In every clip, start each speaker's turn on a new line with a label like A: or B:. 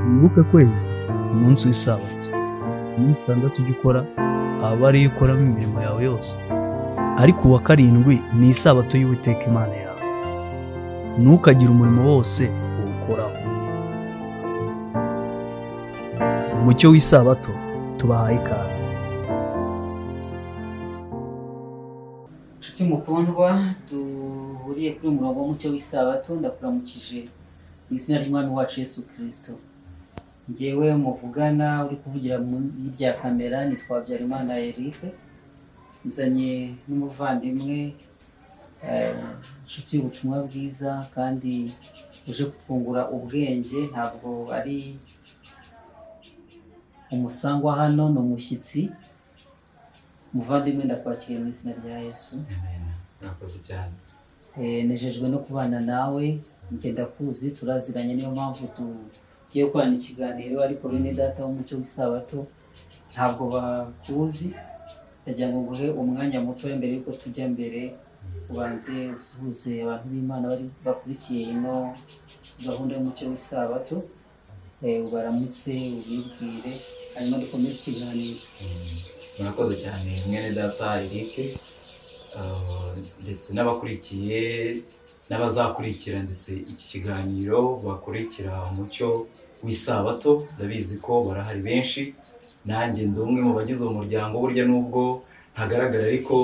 A: wibuke kwezi umunsi w'isabato, iminsi 6 ujya ukora aba ariyo ukoramo imirimo yawe yose, ariko uwa karindwi ni isabato y'Uwiteka Imana yawe, ntukagire umurimo wose uwukoraho. Umucyo w'isabato tubahaye ikaze.
B: Nshuti mukundwa, duhuriye kuri umurongo w'umucyo w'isabato, ndakuramukije mu izina ry'Umwami wacu Yesu Kristo. Njyewe muvugana uri kuvugira hirya ya kamera nitwa Habyarimana Eric, nzanye n'umuvandimwe inshuti y'ubutumwa bwiza kandi uje kutwungura ubwenge, ntabwo ari umusangwa hano, ni umushyitsi. Muvandimwe, ndakwakiriye mu izina rya Yesu.
C: Amen. Murakoze cyane.
B: Nejejwe no kubana nawe, njye ndakuzi, turaziranye, niyo mpamvu tugiye gukorana ikiganiro, ariko bene data w'umucyo w'isabato ntabwo bakuzi. Ndagira ngo nguhe umwanya muto mbere yuko tujya mbere, ubanze usuhuze abantu b'Imana bari bakurikiye ino gahunda y'umucyo w'isabato, ubaramutse, ubibwire, hanyuma dukomeze ikiganiro.
C: Murakoze cyane mwene data Eric, ndetse n'abakurikiye n'abazakurikira ndetse iki kiganiro bakurikira umucyo w'isabato, ndabizi ko barahari benshi, nanjye ndi umwe mu bagize uwo muryango, burya nubwo ntagaragara ariko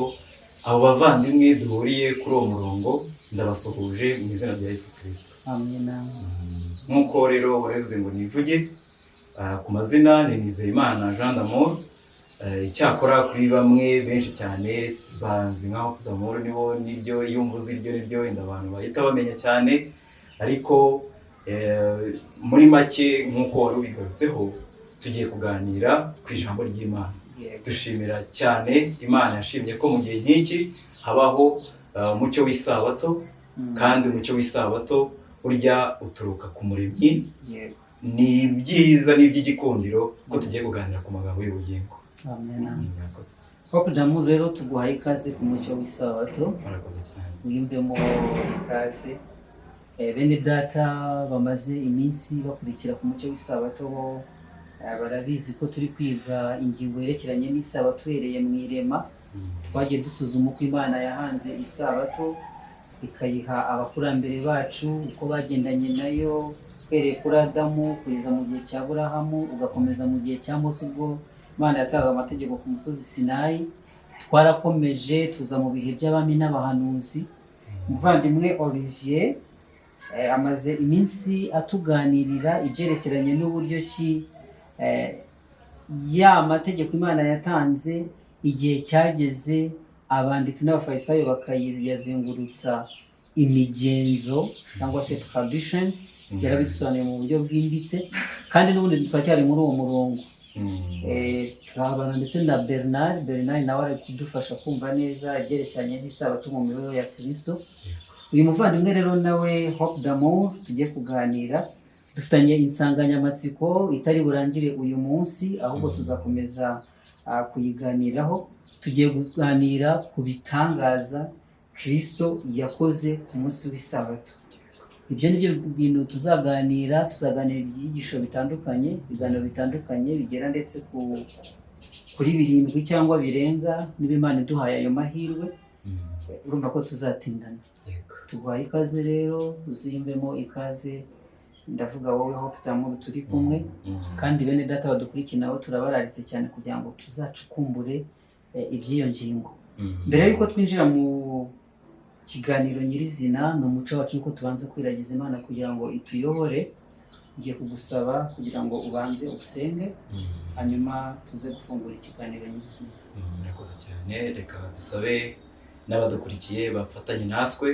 C: abo bavandimwe duhuriye kuri uwo murongo ndabasuhuje mu izina rya Yesu Kristo.
B: Amen.
C: Nk'uko rero warevuze ngo nivuge ku mazina, ni Nizeyimana Jean d'Amour. Icyakora kuri bamwe benshi cyane banzi nkaho d'Amour nibo niryo, iyo mvuze iryo niryo wenda abantu bahita bamenya cyane, ariko muri make nk'uko wari ubigarutseho tugiye kuganira ku ijambo ry'Imana. Dushimira cyane Imana yashimye ko mu gihe nk'iki habaho umucyo w'isabato, kandi umucyo w'isabato burya uturuka ku Muremyi. Ni byiza, ni iby'igikundiro ko tugiye kuganira ku magambo y'ubugingo.
B: Amen.
C: Murakoze.
B: Papa d'Amour, rero tuguhaye ikaze ku mucyo w'isabato.
C: Murakoze cyane.
B: Wiyumvemo ikaze. Bene data bamaze iminsi bakurikira ku mucyo w'isabato bo barabizi ko turi kwiga ingingo yerekeranye n'isabato uhereye mu irema. Twagiye dusuzuma uko Imana yahanze isabato, ikayiha abakurambere bacu, uko bagendanye nayo uhereye kuri Adamu kugeza mu gihe cya Aburahamu, ugakomeza mu gihe cya Mose ubwo Imana yatangaga amategeko ku musozi Sinayi. Twarakomeje tuza mu bihe by'abami n'abahanuzi. Muvandimwe Olivier amaze iminsi atuganirira ibyerekeranye n'uburyo ki ya mategeko Imana yatanze igihe cyageze abanditsi n'abafarisayo bakayazengurutsa imigenzo cyangwa se traditions. Yarabidusobanuye mu buryo bwimbitse, kandi n'ubundi turacyari muri uwo murongo. Turabana ndetse na Bernard nawe ari kudufasha kumva neza ibyerekeranye n'isabato mu mibereho ya Kristo. Uyu muvandimwe rero nawe Hope d'Amour tugiye kuganira, dufitanye insanganyamatsiko itari burangire uyu munsi, ahubwo tuzakomeza kuyiganiraho. Tugiye kuganira ku bitangaza Kristo yakoze ku munsi w'isabato. Ibyo nibyo bintu tuzaganira ibyigisho bitandukanye, ibiganiro bitandukanye bigera ndetse kuri 7 cyangwa birenga, niba Imana iduhaye ayo mahirwe. Urumva ko tuzatindana. Tuguhaye ikaze rero, uziyumvemo ikaze. Ndavuga wowe Hope d'Amour turi kumwe, kandi bene data badukurikiye nabo turabararitse cyane kugira ngo tuzacukumbure iby'iyo ngingo. Mbere yuko twinjira mu kiganiro nyirizina, ni umuco wacu yuko tubanza kwiragiza Imana kugira ngo ituyobore. Ngiye kugusaba kugira ngo ubanze usenge, hanyuma tuze gufungura ikiganiro nyirizina.
C: Murakoze cyane. Reka dusabe n'abadukurikiye bafatanye natwe,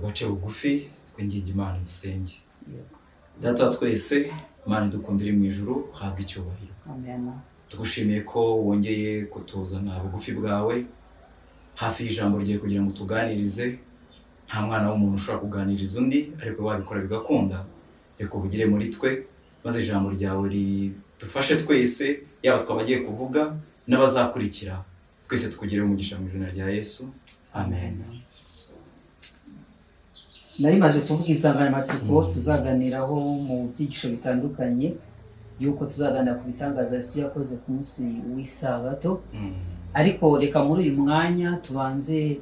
C: bace bugufi, twinginge Imana dusenge. Data wa twese, Imana idukundira mu ijuru, habwa icyubahiro.
B: Amen.
C: Tugushimiye ko wongeye kutuzana bugufi bwawe hafi y'ijambo ryawe kugira ngo tuganirize. Nta mwana w'umuntu ushobora kuganiriza undi, ariko wabikora bigakunda. Reka uvugire muri twe, maze ijambo ryawe ridufashe twese, yaba twabagiye kuvuga n'abazakurikira, twese tukugireho umugisha mu izina rya Yesu. Amen.
B: nari maze kuvuga insanganyamatsiko tuzaganiraho mu byigisho bitandukanye, yuko tuzaganira ku bitangaza Yesu yakoze ku munsi w'isabato. Ariko reka muri uyu mwanya tubanze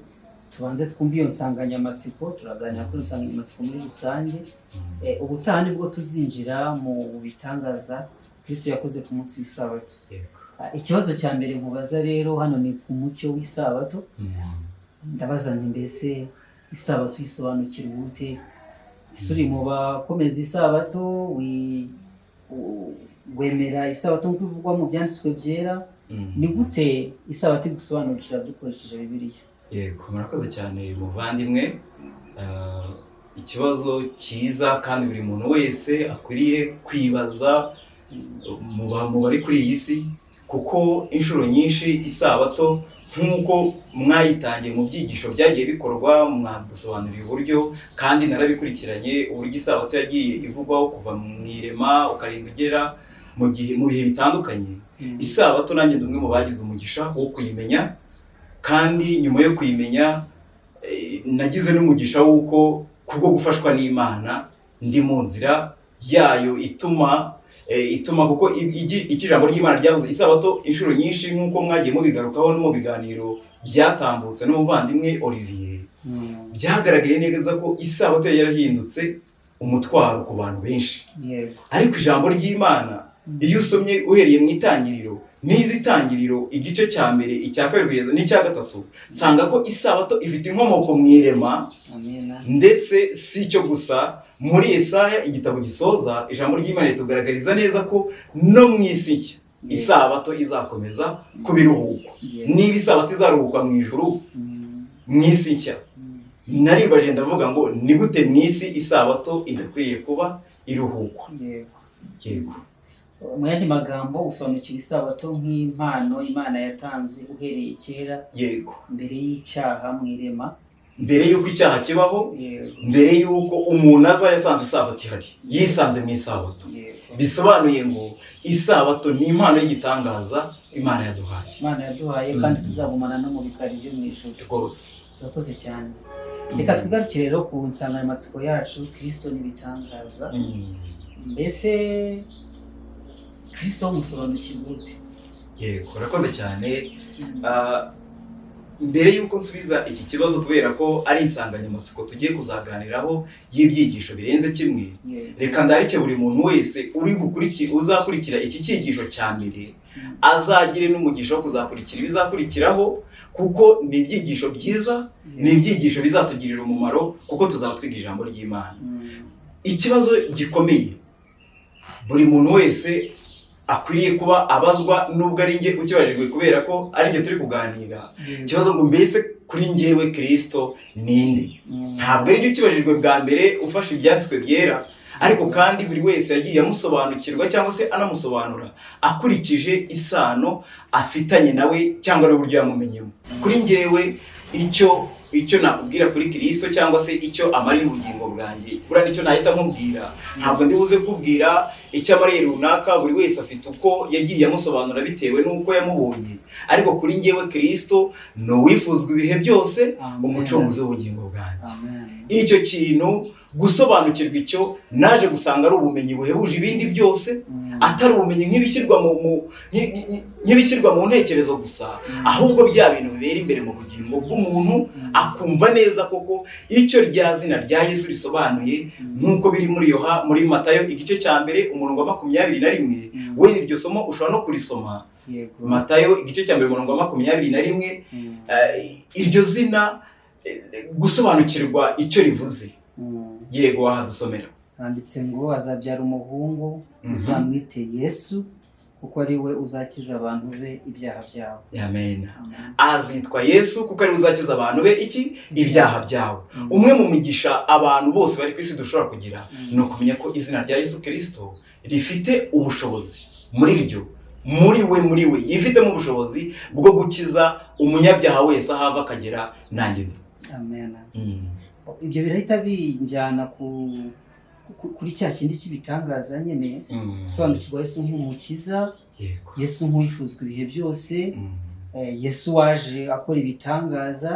B: twumve iyo nsanganyamatsiko. Turaganira kuri insanganyamatsiko muri rusange. Ubutaha nibwo tuzinjira mu bitangaza Kristo yakoze ku munsi w'isabato. Ikibazo cya mbere nkubaza rero hano ni ku mucyo w'isabato. Ndabaza nti mbese isabato yisobanukirwa ute? Ese uri mu bakomeza isabato, wemera isabato nk'uko bivugwa mu byanditswe byera? Ni gute isabato igusobanukira dukoresheje Bibiliya?
C: Yego, murakoze cyane muvandimwe. Ikibazo cyiza kandi buri muntu wese akwiriye kwibaza mu bari kuri iyi si, kuko inshuro nyinshi isabato nk'uko mwayitangiye mu byigisho byagiye bikorwa, mwadusobanurira uburyo, kandi narabikurikiranye uburyo isabato yagiye ivugwaho kuva mu irema ukarinda ugera mu bihe bitandukanye. Isabato nanjye ndi umwe mu bagize umugisha wo kuyimenya, kandi nyuma yo kuyimenya nagize n'umugisha w'uko kubwo gufashwa n'Imana ndi mu nzira yayo ituma kuko ijambo ry'Imana ryavuze isabato inshuro nyinshi, nk'uko mwagiye mubigarukaho no mu biganiro byatambutse n'umuvandimwe Olivier, byagaragaye neza ko isabato yarahindutse umutwaro ku bantu benshi. Ariko ijambo ry'Imana iyo usomye uhereye mu itangiriro, n'izitangiriro igice cya mbere, icya kabiri kugeza n'icya gatatu, sanga ko isabato ifite inkomoko mu irema. Ndetse si icyo gusa, muri Yesaya igitabo gisoza, ijambo ry'Imana ritugaragariza neza ko no mu isi nshya isabato izakomeza kuba iruhuko. Niba isabato izaruhuka mu ijuru, mu isi nshya, naribaje ndavuga ngo ni gute mu isi isabato idakwiriye kuba iruhuko? Yego.
B: Mu yandi magambo, usobanukira isabato nk'impano Imana yatanze uhereye kera.
C: Yego.
B: Mbere y'icyaha mu irema,
C: mbere y'uko icyaha kibaho, mbere y'uko umuntu aza yasanze isabato ihari, yisanze mu isabato. Bisobanuye ngo isabato ni impano y'igitangaza Imana yaduhaye,
B: kandi tuzagumana no mu bikari byo mu ijuru
C: rwose.
B: Urakoze cyane. Reka twigarukire rero ku nsanganyamatsiko yacu, Kristo n'ibitangaza. Mbese Kristo musobanukirwa ute?
C: Yego, urakoze cyane. Mbere y'uko nsubiza iki kibazo, kubera ko ari insanganyamatsiko tugiye kuzaganiraho y'ibyigisho birenze kimwe, reka ndarike buri muntu wese uzakurikira iki cyigisho cya mbere azagire n'umugisha wo kuzakurikira ibizakurikiraho, kuko ni ibyigisho byiza, ni ibyigisho bizatugirira umumaro, kuko tuzaba twiga ijambo ry'Imana. Ikibazo gikomeye buri muntu wese akwiriye kuba abazwa, nubwo ari njye ukibajijwe kubera ko ari njye turi kuganira. Ikibazo ngo mbese kuri njyewe Kristo ninde? Ntabwo ari njye ukibajijwe bwa mbere ufashe ibyanditswe byera, ariko kandi buri wese yagiye amusobanukirwa cyangwa se anamusobanura akurikije isano afitanye nawe cyangwa n'uburyo yamumenyemo. Kuri njyewe icyo nakubwira kuri Kristo cyangwa se icyo amariye ubugingo bwanjye, buriya nicyo nahita nkubwira. Ntabwo ndi buze kubwira icyo amariye runaka, buri wese afite uko yagiye amusobanura bitewe n'uko yamubonye. Ariko kuri njyewe Kristo ni uwifuzwa ibihe byose, umucunguzi w'ubugingo bwanjye. Icyo kintu, gusobanukirwa icyo, naje gusanga ari ubumenyi buhebuje ibindi byose, atari ubumenyi nk'ibishyirwa mu ntekerezo gusa, ahubwo bya bintu bibera imbere mu bugingo bw'umuntu, akumva neza koko icyo rya zina rya Yesu risobanuye, nk'uko biri muri Matayo igice cya mbere umurongo wa 21. Wenda iryo somo ushobora no kurisoma, Matayo igice cya mbere umurongo wa 21. Iryo zina, gusobanukirwa icyo rivuze. Yego, wahadusomera.
B: Handitse ngo azabyara umuhungu, uzamwite Yesu, kuko ari we uzakiza abantu be ibyaha byabo.
C: Amen. Azitwa Yesu kuko ari we uzakiza abantu be ibyaha byabo. Umwe mu migisha abantu bose bari ku isi dushobora kugira, ni ukumenya ko izina rya Yesu Kristo rifite ubushobozi muri we yifitemo ubushobozi bwo gukiza umunyabyaha wese aho ava akagera nanjye.
B: Amen. Ibyo birahita binjyana kuri cya kindi cy'ibitangaza nyine, gusobanukirwa Yesu nk'umukiza, Yesu nk'uwifuzwa ibihe byose, Yesu waje akora ibitangaza.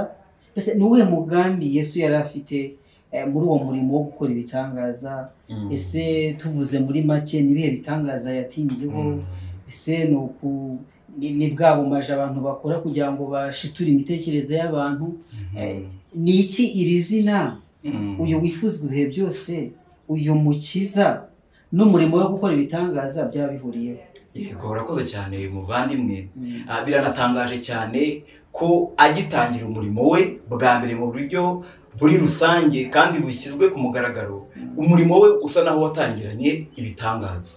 B: Mbese ni uwuhe mugambi Yesu yari afite muri uwo murimo wo gukora ibitangaza. Ese tuvuze muri make n'ibihe bitangaza yatinzeho? Ese ni bwa bumaji abantu bakora kugira ngo bashiture imitekerereze y'abantu? Ni iki iri zina uyu wifuzwa ibihe byose, uyu mukiza n'umurimo wo gukora ibitangaza byaba bihuriyeho?
C: Yego, urakoze cyane muvandimwe. Biranatangaje cyane ko agitangira umurimo we bwa mbere mu buryo buri rusange kandi bushyizwe ku mugaragaro, umurimo we usa naho watangiranye ibitangaza.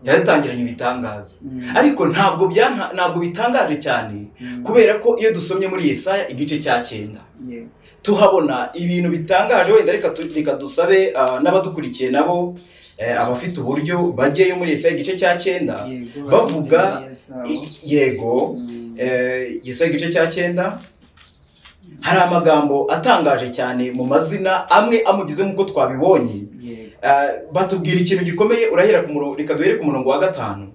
C: Yaratangiranye ibitangaza, ariko ntabwo bitangaje cyane, kubera ko iyo dusomye muri Yesaya igice cya 9 tuhabona ibintu bitangaje. Wenda reka dusabe n'abadukurikiye nabo abafite uburyo bajyeyo muri Yesaya igice cya 9 bavuga yego. Yesaya igice cya 9 hari amagambo atangaje cyane mu mazina amwe amugize nk'uko twabibonye. Batubwira ikintu gikomeye. Urahera ku murongo, reka duhere ku murongo wa 5.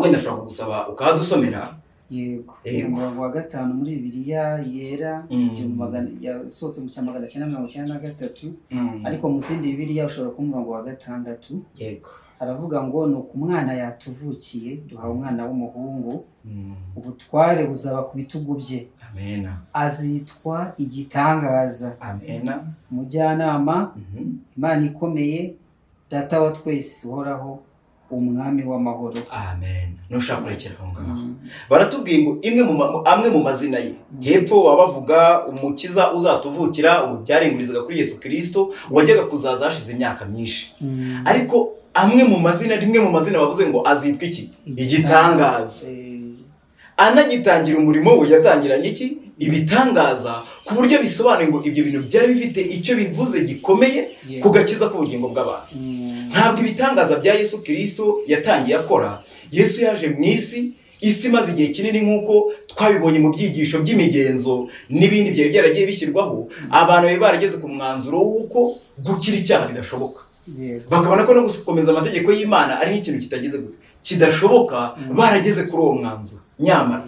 C: Wenda nshobora kugusaba ukahadusomera.
B: Yego, umurongo wa 5 muri Bibiliya yera yasohotse mu 1993, ariko mu zindi Bibiliya ushobora ku murongo wa 6.
C: Yego,
B: aravuga ngo nuko umwana yatuvukiye, duhawe umwana w'umuhungu, ubutware buzaba ku bitugu bye.
C: Amena.
B: Azitwa igitangaza.
C: Amena.
B: Umujyanama, Imana ikomeye, Data wa twese uhoraho, umwami w'amahoro.
C: Amen. Nushaka kurekera aho ngaho. Baratubwiye ngo amwe mu mazina ye. Hepfo baba bavuga umukiza uzatuvukira, ubu byarengurizaga kuri Yesu Kristo wajyaga kuzaza hashize imyaka myinshi. Ariko amwe mu mazina, rimwe mu mazina bavuze ngo azitwa iki? Igitangaza. Anagitangira umurimo we yatangiranye iki? Ibitangaza, ku buryo bisobanuye ngo ibyo bintu byari bifite icyo bivuze gikomeye ku gakiza k'ubugingo bw'abantu. Ntabwo ibitangaza bya Yesu Kristo yatangiye akora. Yesu yaje mu isi imaze igihe kinini, nk'uko twabibonye mu byigisho by'imigenzo n'ibindi byari byaragiye bishyirwaho. Abantu bari barageze ku mwanzuro w'uko gukira icyaha bidashoboka, bakabona ko no gukomeza amategeko y'Imana ari nk'ikintu kitageze gute kidashoboka. Barageze kuri uwo mwanzuro. Nyamara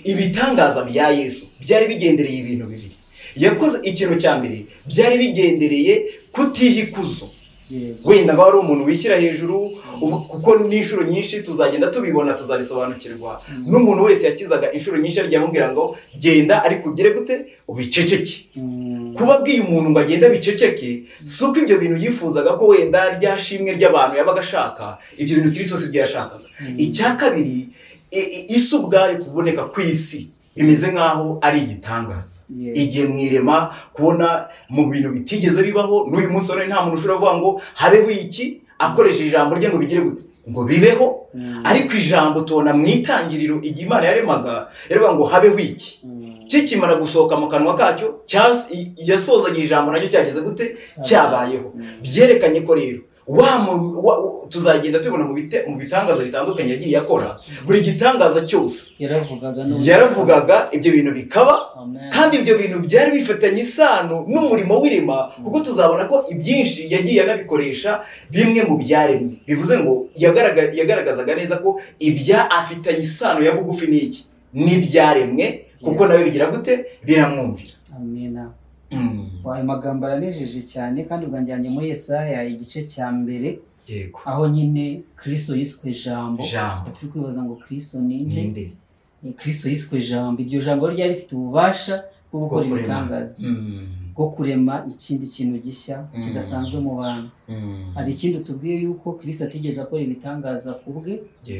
C: ibitangaza bya Yesu byari bigendereye ibintu bibiri. Yakoze ikintu cya mbere, byari bigendereye kutiha ikuzo. Wenda ngo ari umuntu wishyira hejuru, kuko n'inshuro nyinshi tuzagenda tubibona, tuzabisobanukirwa. N'umuntu wese yakizaga inshuro nyinshi arya amubwira ngo genda ariko ugire gute ubiceceke. Kubabwiye umuntu ngo agenda biceceke, suko ibyo bintu yifuzaga ko wenda ryashimwe ry'abantu yabaga ashaka. Ibyo bintu Kristo si byashakaga. Icya kabiri, isi ubwayo kuboneka ku isi bimeze nk'aho ari igitangaza. Igihe mwirema kubona mu bintu bitigeze bibaho, n'uyu munsi nta muntu ushobora kuvuga ngo habeho iki akoresheje ijambo rye ngo bigire gute ngo bibeho. Ariko ijambo tubona mu itangiriro igihe Imana yaremaga yaravuga ngo habeho iki. Kikimara gusohoka mu kanwa kacyo yasozaga ijambo nacyo cyageze gute cyabayeho. Byerekanye ko rero tuzagenda tubona mu bitangaza bitandukanye yagiye akora. Buri gitangaza cyose yaravugaga ibyo bintu bikaba. Kandi ibyo bintu byari bifatanye isano n'umurimo w'irema, kuko tuzabona ko ibyinshi yagiye anabikoresha bimwe mu byaremwe. Bivuze ngo yagaragazaga neza ko ibya afitanye isano ya bugufi n'iki n'ibyaremwe, kuko nawe bigira gute biramwumvira.
B: Amina. Ayo magambo aranejeje cyane, kandi ubwanjyanye muri Yesaya igice cya 1.
C: Yego.
B: Aho nyine Kristo yiswe Jambo. Turi kwibaza ngo Kristo ninde? Kristo yiswe Jambo. Iryo jambo ryari rifite ububasha bwo gukora ibitangaza, bwo kurema ikindi kintu gishya kidasanzwe mu bantu. Hari ikindi tubwiye yuko Kristo atigeze akora ibitangaza ku bwe,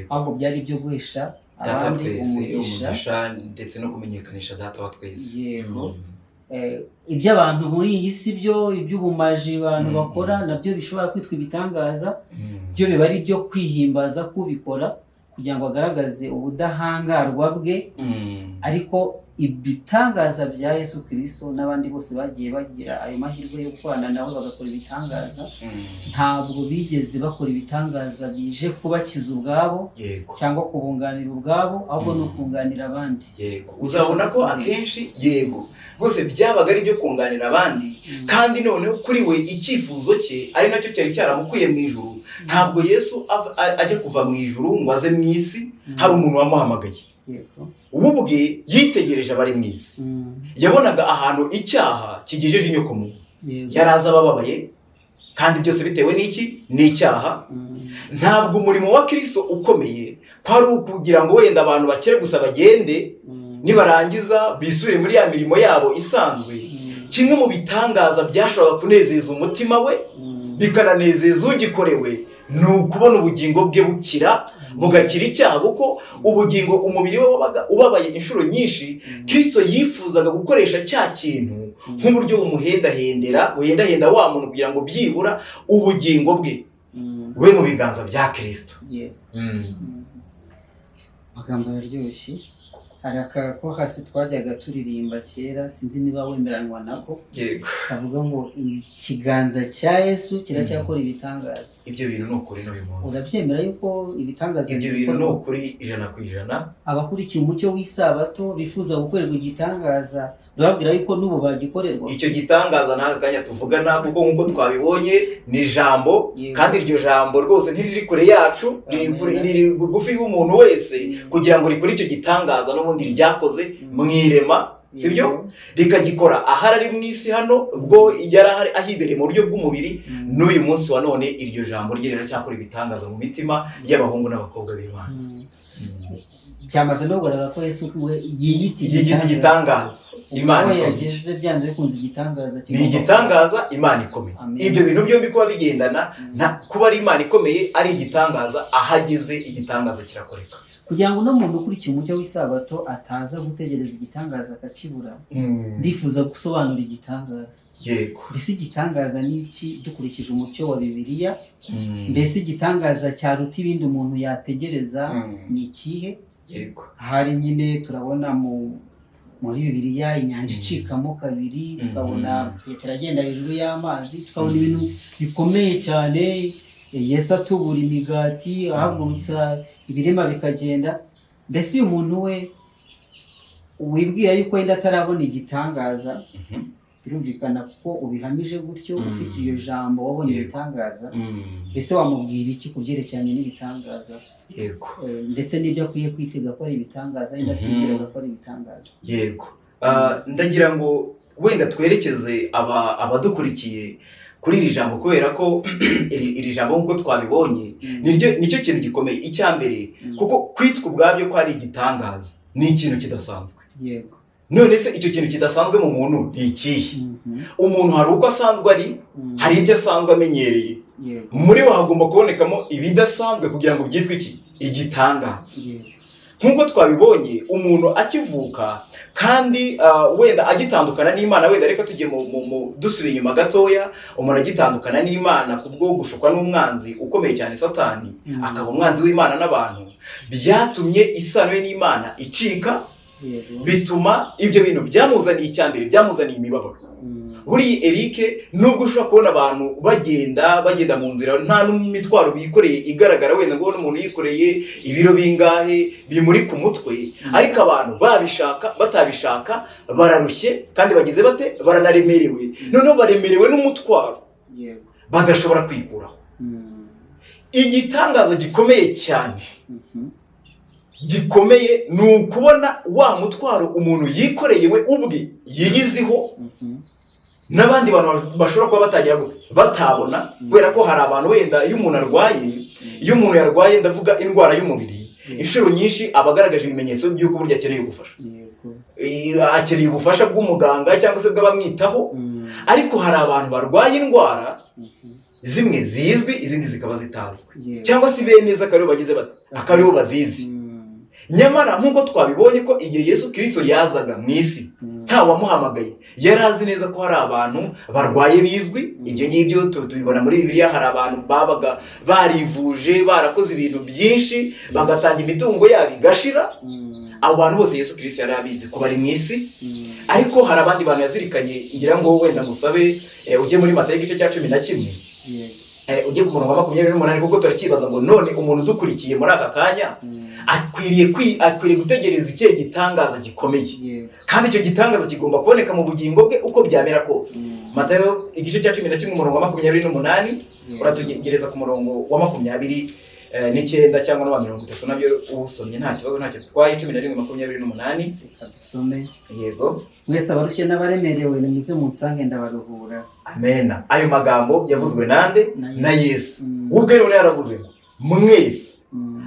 B: ahubwo byari ibyo guhesha abandi umugisha
C: ndetse no kumenyekanisha Data wa twese.
B: Yego. Iby'abantu muri iyi si byo, iby'ubumaji abantu bakora nabyo bishobora kwitwa ibitangaza. Byo biba ari byo kwihimbaza kubikora kugira ngo agaragaze ubudahangarwa bwe. Ariko ibitangaza bya Yesu Kristo n'abandi bose bagiye bagira ayo mahirwe yo gukorana nawe bagakora ibitangaza, ntabwo bigeze bakora ibitangaza bije kubakiza ubwabo cyangwa kubunganira ubwabo, ahubwo no kunganira abandi.
C: Uzabona ko akenshi rwose byabaga ari byo kunganira abandi. Kandi noneho kuri we icyifuzo cye ari nacyo cyari cyaramukuye mu ijuru. Ntabwo Yesu ajya kuva mu ijuru ngo aze mu isi hari umuntu wamuhamagaye. Ubu bwe yitegereje abari mu isi, yabonaga ahantu icyaha kigejeje inyokomuntu. yari azi abababaye kandi byose bitewe n'iki? N'icyaha. Ntabwo umurimo wa Kristo ukomeye kwari ukugira ngo wenda abantu bakire gusa bagende nibarangiza bisubire muri ya mirimo yabo isanzwe. Kimwe mu bitangaza byashoboraga kunezeza umutima we bikananezeza ugikorewe ni ukubona ubugingo bwe bukira, bugakira icyaha, kuko ubugingo umubiri we wabaga ubabaye inshuro nyinshi. Kristo yifuzaga gukoresha cya kintu nk'uburyo buhendahenda wa muntu kugira ngo byibura ubugingo bwe bube mu biganza bya Kristo.
B: Amagambo araryoshye. Hari akako hasi twajyaga turirimba kera, sinzi niba wemeranwa nako.
C: Yego.
B: Kavuga ngo ikiganza cya Yesu kiracyakora ibitangaza.
C: Ibyo bintu ni ukuri n'uyu munsi.
B: Urabyemera yuko ibitangaza
C: ibyo bintu ni ukuri 100%?
B: Abakurikiye umucyo w'isabato bifuza gukorerwa igitangaza bababwira yuko n'ubu bagikorerwa.
C: Icyo gitangaza n'aka kanya tuvugana, kuko nk'uko twabibonye ni ijambo, kandi iryo jambo rwose ntiriri kure yacu, riri bugufi y'umuntu wese kugira ngo rikore icyo gitangaza n'ubundi ryakoze mu irema, sibyo? Rikagikora ahari ari mu isi hano ubwo yari ahari ahibereye mu buryo bw'umubiri. N'uyu munsi wa none iryo jambo rye riracyakora ibitangaza mu mitima y'abahungu n'abakobwa b'Imana.
B: Byamaze no kugaragara ko Yesu we yiyita
C: igitangaza. Imana
B: yageze byanze bikunze igitangaza
C: ni igitangaza, Imana ikomeye. Ibyo bintu byombi kuba bigendana, kuba ari Imana ikomeye ari igitangaza, ahageze igitangaza kirakoreka.
B: Kugira ngo n'umuntu ukurikiye umucyo w'isabato ataza gutegereza igitangaza akakibura, ndifuza gusobanura igitangaza.
C: Yego.
B: Mbese igitangaza ni iki dukurikije umucyo wa Bibiliya? Mbese igitangaza cyaruta ibindi umuntu yategereza ni ikihe?
C: Yego.
B: Hari nyine turabona muri Bibiliya inyanja icikamo kabiri, tukabona Petero agenda hejuru y'amazi, tukabona ibintu bikomeye cyane, Yesu atubura imigati, ahagurutsa ibirema bikagenda. Mbese uyu muntu we wibwira yuko wenda atarabona igitangaza, birumvikana kuko ubihamije gutyo, ufite iyo jambo wabonye ibitangaza, mbese wamubwira iki ku byerekeranye n'ibitangaza?
C: Yego.
B: Ndetse n'ibyo akwiye kwitega ko ari ibitangaza, wenda atibwiraga ko ari ibitangaza.
C: Yego. Ndagira ngo wenda twerekeze abadukurikiye kuri iri jambo, kubera ko iri jambo nk'uko twabibonye nicyo kintu gikomeye. Icya mbere, kuko kwitwa ubwabyo ko ari igitangaza ni ikintu kidasanzwe.
B: Yego.
C: None se icyo kintu kidasanzwe mu muntu ni ikihe? Umuntu hari uko asanzwe ari, hari ibyo asanzwe amenyereye. Muri bo hagomba kubonekamo ibidasanzwe kugira ngo byitwe iki? Igitangaza. Nk'uko twabibonye, umuntu akivuka kandi wenda agitandukana n'Imana, wenda reka tujye dusubiye inyuma gatoya, umuntu agitandukana n'Imana kubwo gushukwa n'umwanzi ukomeye cyane Satani, akaba umwanzi w'Imana n'abantu, byatumye isano ye n'Imana icika, bituma ibyo bintu byamuzaniye icyambere, byamuzaniye imibabaro. Buriya Eric, nubwo ushobora kubona abantu bagenda mu nzira nta n'imitwaro bikoreye igaragara, wenda ngo umuntu yikoreye ibiro bingahe bimuri ku mutwe, ariko abantu babishaka batabishaka bararushye kandi bagize bate, baranaremerewe. Noneho baremerewe n'umutwaro badashobora kwikuraho. Igitangaza gikomeye cyane gikomeye ni ukubona wa mutwaro umuntu yikoreye we ubwe yiyiziho, n'abandi bantu bashobora kuba batabona, kubera ko hari abantu wenda iyo umuntu yarwaye, ndavuga indwara y'umubiri, inshuro nyinshi aba agaragaje ibimenyetso by'uko burya akeneye ubufasha. Akeneye ubufasha bw'umuganga cyangwa se bw'abamwitaho. Ariko hari abantu barwaye indwara zimwe zizwi, izindi zikaba zitazwi, cyangwa se beneza akaribo bagize bati akaribo bazizi. Nyamara nk'uko twabibonye ko igihe Yesu Kristo yazaga mu isi nta wamuhamagaye, yari azi neza ko hari abantu barwaye bizwi. Ibyo ngibyo tubibona muri Bibiliya, hari abantu babaga barivuje, barakoze ibintu byinshi, bagatanga imitungo yabo igashira. Abo bantu bose Yesu Kristo yari abizi ko bari mu isi. Ariko hari abandi bantu yazirikanye, ngira ngo wenda musabe ujye muri Matayo igice cya 11, ujye ku murongo wa 28, kuko turakibaza ngo none umuntu udukurikiye muri aka kanya akwiriye gutegereza ikihe gitangaza gikomeye, kandi icyo gitangaza kigomba kuboneka mu bugingo bwe uko byamera kose. Matayo igice cya 11 umurongo wa 28, uratugereza ku murongo wa 9 cyangwa no 30 nabyo usomye nta kibazo ntacyo twaye. 11:28
B: reka dusome.
C: yego.
B: Mwese abarushye n'abaremerewe nimuze munsange ndabaruhura.
C: Amena. Ayo magambo yavuzwe nande? Na Yesu. Ubwe rero yaravuze ngo mwese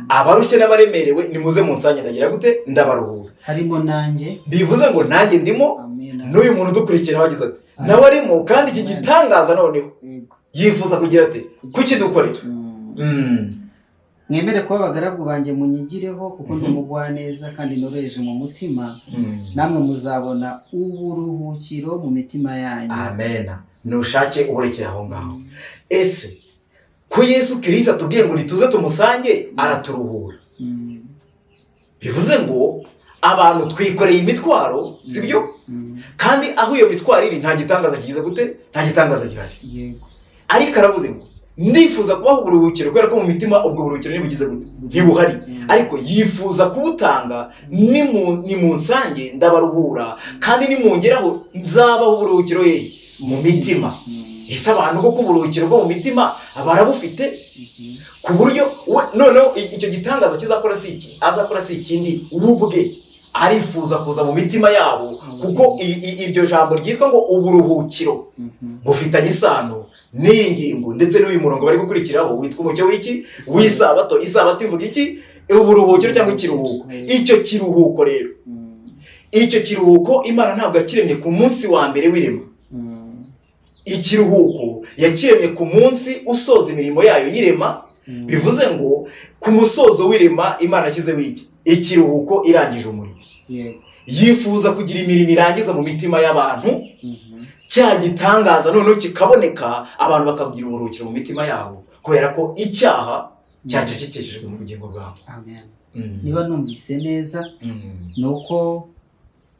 C: abarushye n'abaremerewe nimuze munsange ndagira gute? Ndabaruhura.
B: Harimo nanjye.
C: Bivuze ngo nanjye ndimo, n'uyu muntu dukurikira wagize ati nawe arimo, kandi iki gitangaza noneho yifuza kugira ate? Kuki dukorera?
B: Mwemere kuba abagaragu banjye munyigireho kuko ndi umugwaneza kandi noroheje mu mutima, namwe muzabona uburuhukiro mu mitima yanyu.
C: Amena. Nushake uburekera aho ngaho. Ese ko Yesu Kristo atubwiye ngo nituze tumusange araturuhura, bivuze ngo abantu twikoreye imitwaro, sibyo? Kandi aho iyo mitwaro iri nta gitangaza kigize gute? Nta gitangaza gihari.
B: Yego.
C: Ariko aravuze ngo ndifuza kubaha uburuhukiro kubera ko mu mitima ubwo buruhukiro nibugize gute? Ntibuhari. Ariko yifuza kubutanga, ni munsange ndabaruhura, kandi nimungeraho nzabaha uburuhukiro mu mitima. Ese abantu bwo kuburuhukiro bwo mu mitima barabufite? Ku buryo noneho icyo gitangaza kizakora si iki? Azakora si ikindi, ubwe arifuza kuza mu mitima yabo, kuko iryo jambo ryitwa ngo uburuhukiro bufitanye isano n'iyi ngingo ndetse n'uyu murongo bari gukurikiraho witwa umucyo w'iki? W'isabato. Isabato ivuga iki? Uburuhukiro cyangwa ikiruhuko. Icyo kiruhuko rero, icyo kiruhuko Imana ntabwo yakiremye ku munsi wa mbere w'irema. Ikiruhuko yakiremye ku munsi usoza imirimo yayo y'irema. Bivuze ngo ku musozo w'irema Imana yashyizeho iki? Ikiruhuko irangije umurimo. Yifuza kugira imirimo irangiza mu mitima y'abantu, cya gitangaza noneho kikaboneka, abantu bakagira uburuhukiro mu mitima yabo, kubera ko icyaha cyacecekeshejwe mu bugingo bwabo.
B: Amen. Niba numvise neza, nuko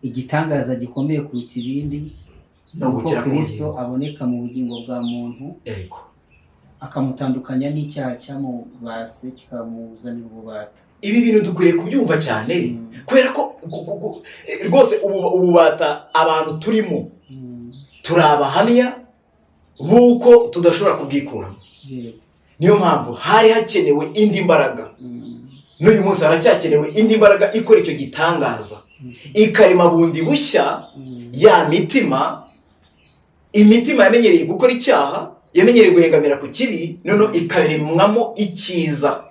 B: igitangaza gikomeye kuruta ibindi nuko Kristo aboneka mu bugingo bwa muntu, akamutandukanya n'icyaha cyamubase kikamuzanira ububata.
C: Ibi bintu dukwiriye kubyumva cyane, kubera ko rwose ububata abantu turimo turi abahamya buko tudashobora kubwikuramo. Niyo mpamvu hari hakenewe indi mbaraga, n'uyu munsi haracyakenewe indi mbaraga ikora icyo gitangaza, ikarema bundi bushya ya mitima. Imitima yamenyereye gukora icyaha, yamenyereye guhengamira ku kibi, noneho ikaremwamo icyiza,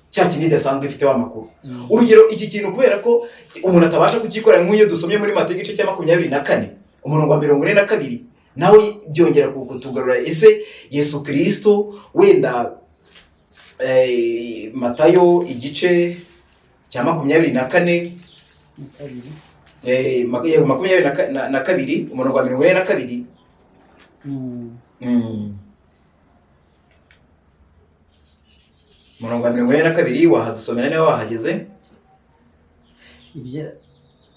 C: cya kindi idasanzwe ifiteho amakuru. Urugero, iki kintu kubera ko umuntu atabasha kukikorera, nk'iyo dusomye muri Matayo igice cya 24 umurongo wa 42, nawe byongera kutugarura. Ese Yesu Kristo wenda Matayo igice cya 24 22 umurongo wa 42 umurongo wa 42 wahadusomera niba wahageze.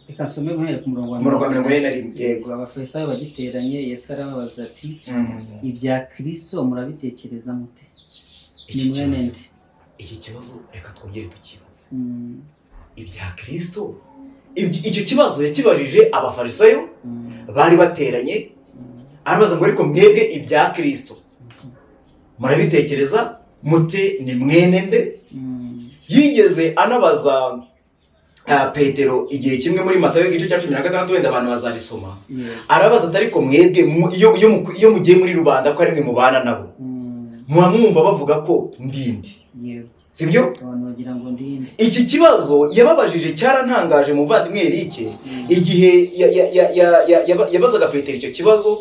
B: Reka nsome guhera ku murongo wa
C: 41.
B: Yego. Abafarisayo bagiteranye, Yesu arababaza ati ibya Kristo murabitekereza mute? Ni mwene nde?
C: Iki kibazo reka twongere tukibaze. Ibya Kristo, icyo kibazo yakibajije abafarisayo bari bateranye, arabaza ngo ariko mwebwe ibya Kristo murabitekereza mute? Ni mwene nde? Yigeze anabaza Petero igihe kimwe muri Matayo igice cya 16, wenda abantu bazabisoma. Arabaza ati ariko mwebwe iyo mugiye muri rubanda ko ari mwe mubana nabo, mwumva bavuga ko ndindi, sibyo?
B: Abantu bagira ngo ndindi.
C: Iki kibazo yababajije cyarantangaje muvandimwe Eric, igihe yabazaga Petero icyo kibazo.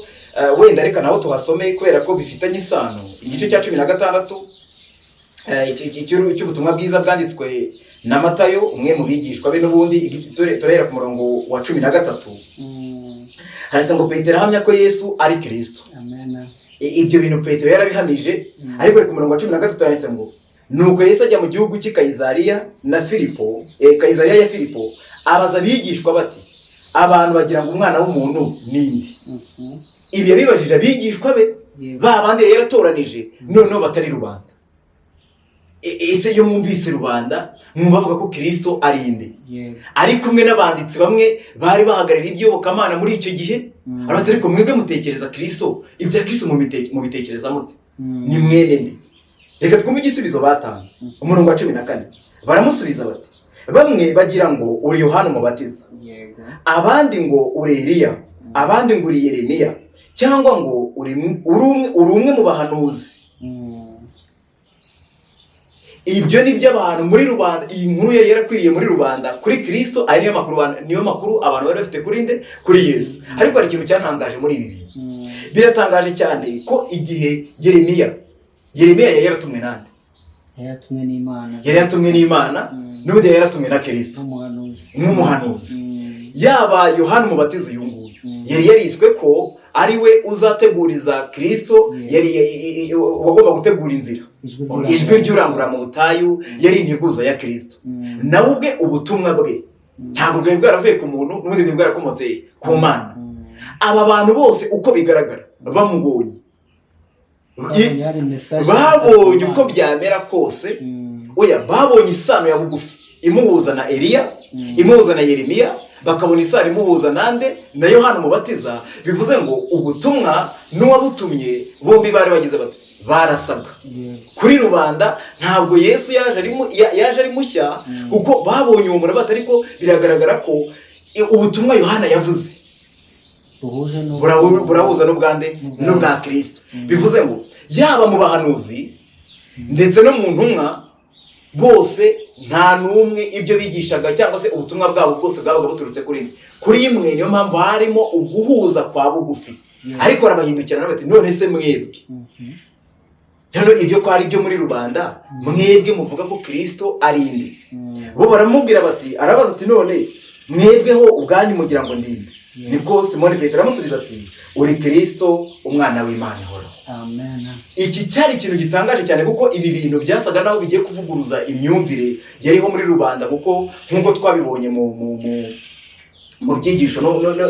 C: Wenda reka naho tuhasome kubera ko bifitanye isano. Igice cya 16 cy'ubutumwa bwiza bwanditswe na Matayo, umwe mu bigishwa be, n'ubundi turera ku murongo wa 13. Handitse ngo Petero ahamya ko Yesu ari Kristo.
B: Amen.
C: Ibyo bintu Petero yarabihamije, ariko ku murongo wa 13 handitse ngo nuko Yesu ajya mu gihugu cy'i Kayizariya na Filipo, Kayizariya ya Filipo, abaza abigishwa bati abantu bagira ngo umwana w'umuntu ninde? Ibyo bibajije abigishwa be, ba bandi yaratoranije, noneho batari rubanda. Ese yo mwumvise rubanda bavuga ko Kristo ari inde? Ari kumwe n'abanditsi bamwe bari bahagarariye iby'iyobokamana muri icyo gihe. Ariko ariko mwebwe mutekereza Kristo, ibya Kristo mu bitekereza mute? Ni mwene nde?
D: reka twumve igisubizo batanze. Umurongo wa 14 baramusubiza bati bamwe bagira ngo uri Yohana Umubatiza,
B: yego,
D: abandi ngo uri Eliya, abandi ngo uri Yeremiya, cyangwa ngo uri umwe mu bahanuzi. Ibyo ni by'abantu muri rubanda. Iyi nkuru yari yarakwiriye muri rubanda kuri Kristo, ari niyo makuru abantu bari bafite kuri nde, kuri Yesu. Ariko hari ikintu cyantangaje muri ibi bintu. Biratangaje cyane ko igihe Yeremiya yari yaratumwe nande? Yari yatumwe n'Imana, n'undi yari yaratumwe na Kristo nk'umuhanuzi. Yaba Yohana Umubatiza uyu nguyu yari yariswe ko ari we uzateguriza Kristo, yari wagomba gutegura inzira, ijwi ry'urangura mu butayu, yari integuza ya Kristo. Nawe ubwe ubutumwa bwe ntabwo bwari bwaravuye ku muntu, n'ubundi bwari bwarakomotse ku Mana. Aba bantu bose uko bigaragara bamubonye, babonye uko byamera kose, oya babonye isano ya bugufi imuhuza na Eliya, imuhuza na Yeremiya, bakabona isano imuhuza nande na Yohana Umubatiza. Bivuze ngo ubutumwa n'uwabutumye bombi bari bagize bati barasaga kuri rubanda. Ntabwo Yesu yaje ari mushya, kuko babonye uwo murabata, ariko biragaragara ko ubutumwa Yohana yavuze burahuza n'ubwande n'ubwa Kristo. Bivuze ngo yaba mu bahanuzi ndetse no mu ntumwa bose nta n'umwe ibyo bigishaga cyangwa se ubutumwa bwabo bwose bwabaga buturutse kuri imwe. Niyo mpamvu harimo uguhuza kwa bugufi. Ariko barabahindukirana bati none se mwebwe, hano ibyo ko ari byo muri rubanda, mwebwe muvuga ko Kristo ari inde? Bo baramubwira bati, arabaza ati none mwebweho ubwanyu mugira ngo ndinde? Niko Simoni Petero aramusubiza ati uri Kristo umwana w'Imana ihoraho.
B: Amen.
D: Iki cyari ikintu gitangaje cyane, kuko ibi bintu byasaga naho bigiye kuvuguruza imyumvire yariho muri rubanda, kuko nk'uko twabibonye mu byigisho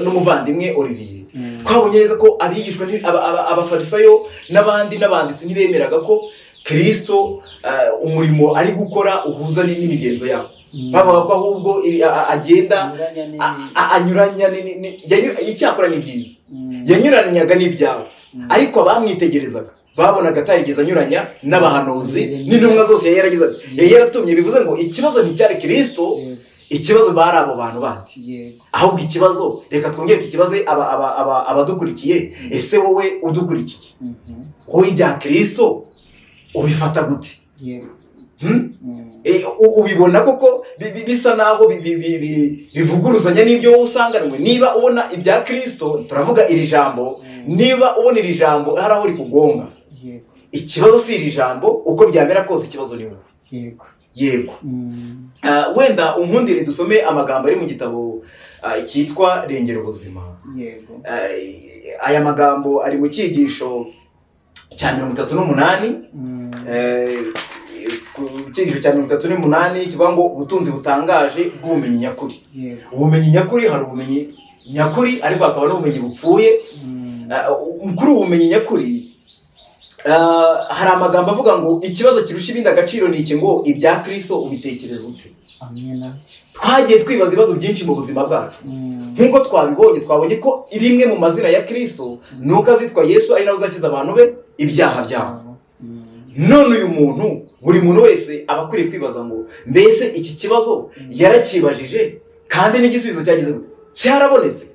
D: n'umuvandimwe Olivier, twabonye neza ko abigishwa abafarisayo n'abandi n'abanditsi ntibemeraga ko Kristo umurimo ari gukora uhuza n'imigenzo yabo. Bavuga ko ahubwo agenda anyuranya icyakora ni byiza, yanyuranyaga n'ibyawe. Ariko abamwitegerezaga babonaga atarigeze anyuranya n'abahanuzi n'intumwa zose yari yaratumye. Bivuze ngo ikibazo nticyari Kristo, ikibazo bari abo bantu bandi. Ahubwo ikibazo, reka twongere tukibaze abadukurikiye, ese wowe udukurikiye, wowe ibya Kristo ubifata gute? Ubibona koko bisa naho bivuguruzanya n'ibyo wowe usanganwe? Niba ubona ibya Kristo, turavuga iri jambo, niba ubona iri jambo hari aho rikugonga, ikibazo si iri jambo, uko byamera kose ikibazo ni wowe. Yego. Wenda unkundire dusome amagambo ari mu gitabo cyitwa Rengera Ubuzima. Aya magambo ari mu cyigisho cya 38, icyigisho cya 38 kivuga ngo ubutunzi butangaje bw'ubumenyi nyakuri. Ubumenyi nyakuri, hari ubumenyi nyakuri ariko hakaba n'ubumenyi bupfuye. Kuri ubumenyi nyakuri hari amagambo avuga ngo ikibazo kirusha ibindi agaciro ni iki, ngo ibya Kristo ubitekereza ute?
B: Amina.
D: Twagiye twibaza ibibazo byinshi mu buzima bwacu, nk'uko twabonye ko rimwe mu mazina ya Kristo nuko azitwa Yesu, ari nawe uzakiza abantu be ibyaha byabo. None uyu muntu, buri muntu wese aba akwiriye kwibaza ngo mbese iki kibazo yarakibajije kandi n'igisubizo cyagize gute? Cyarabonetse?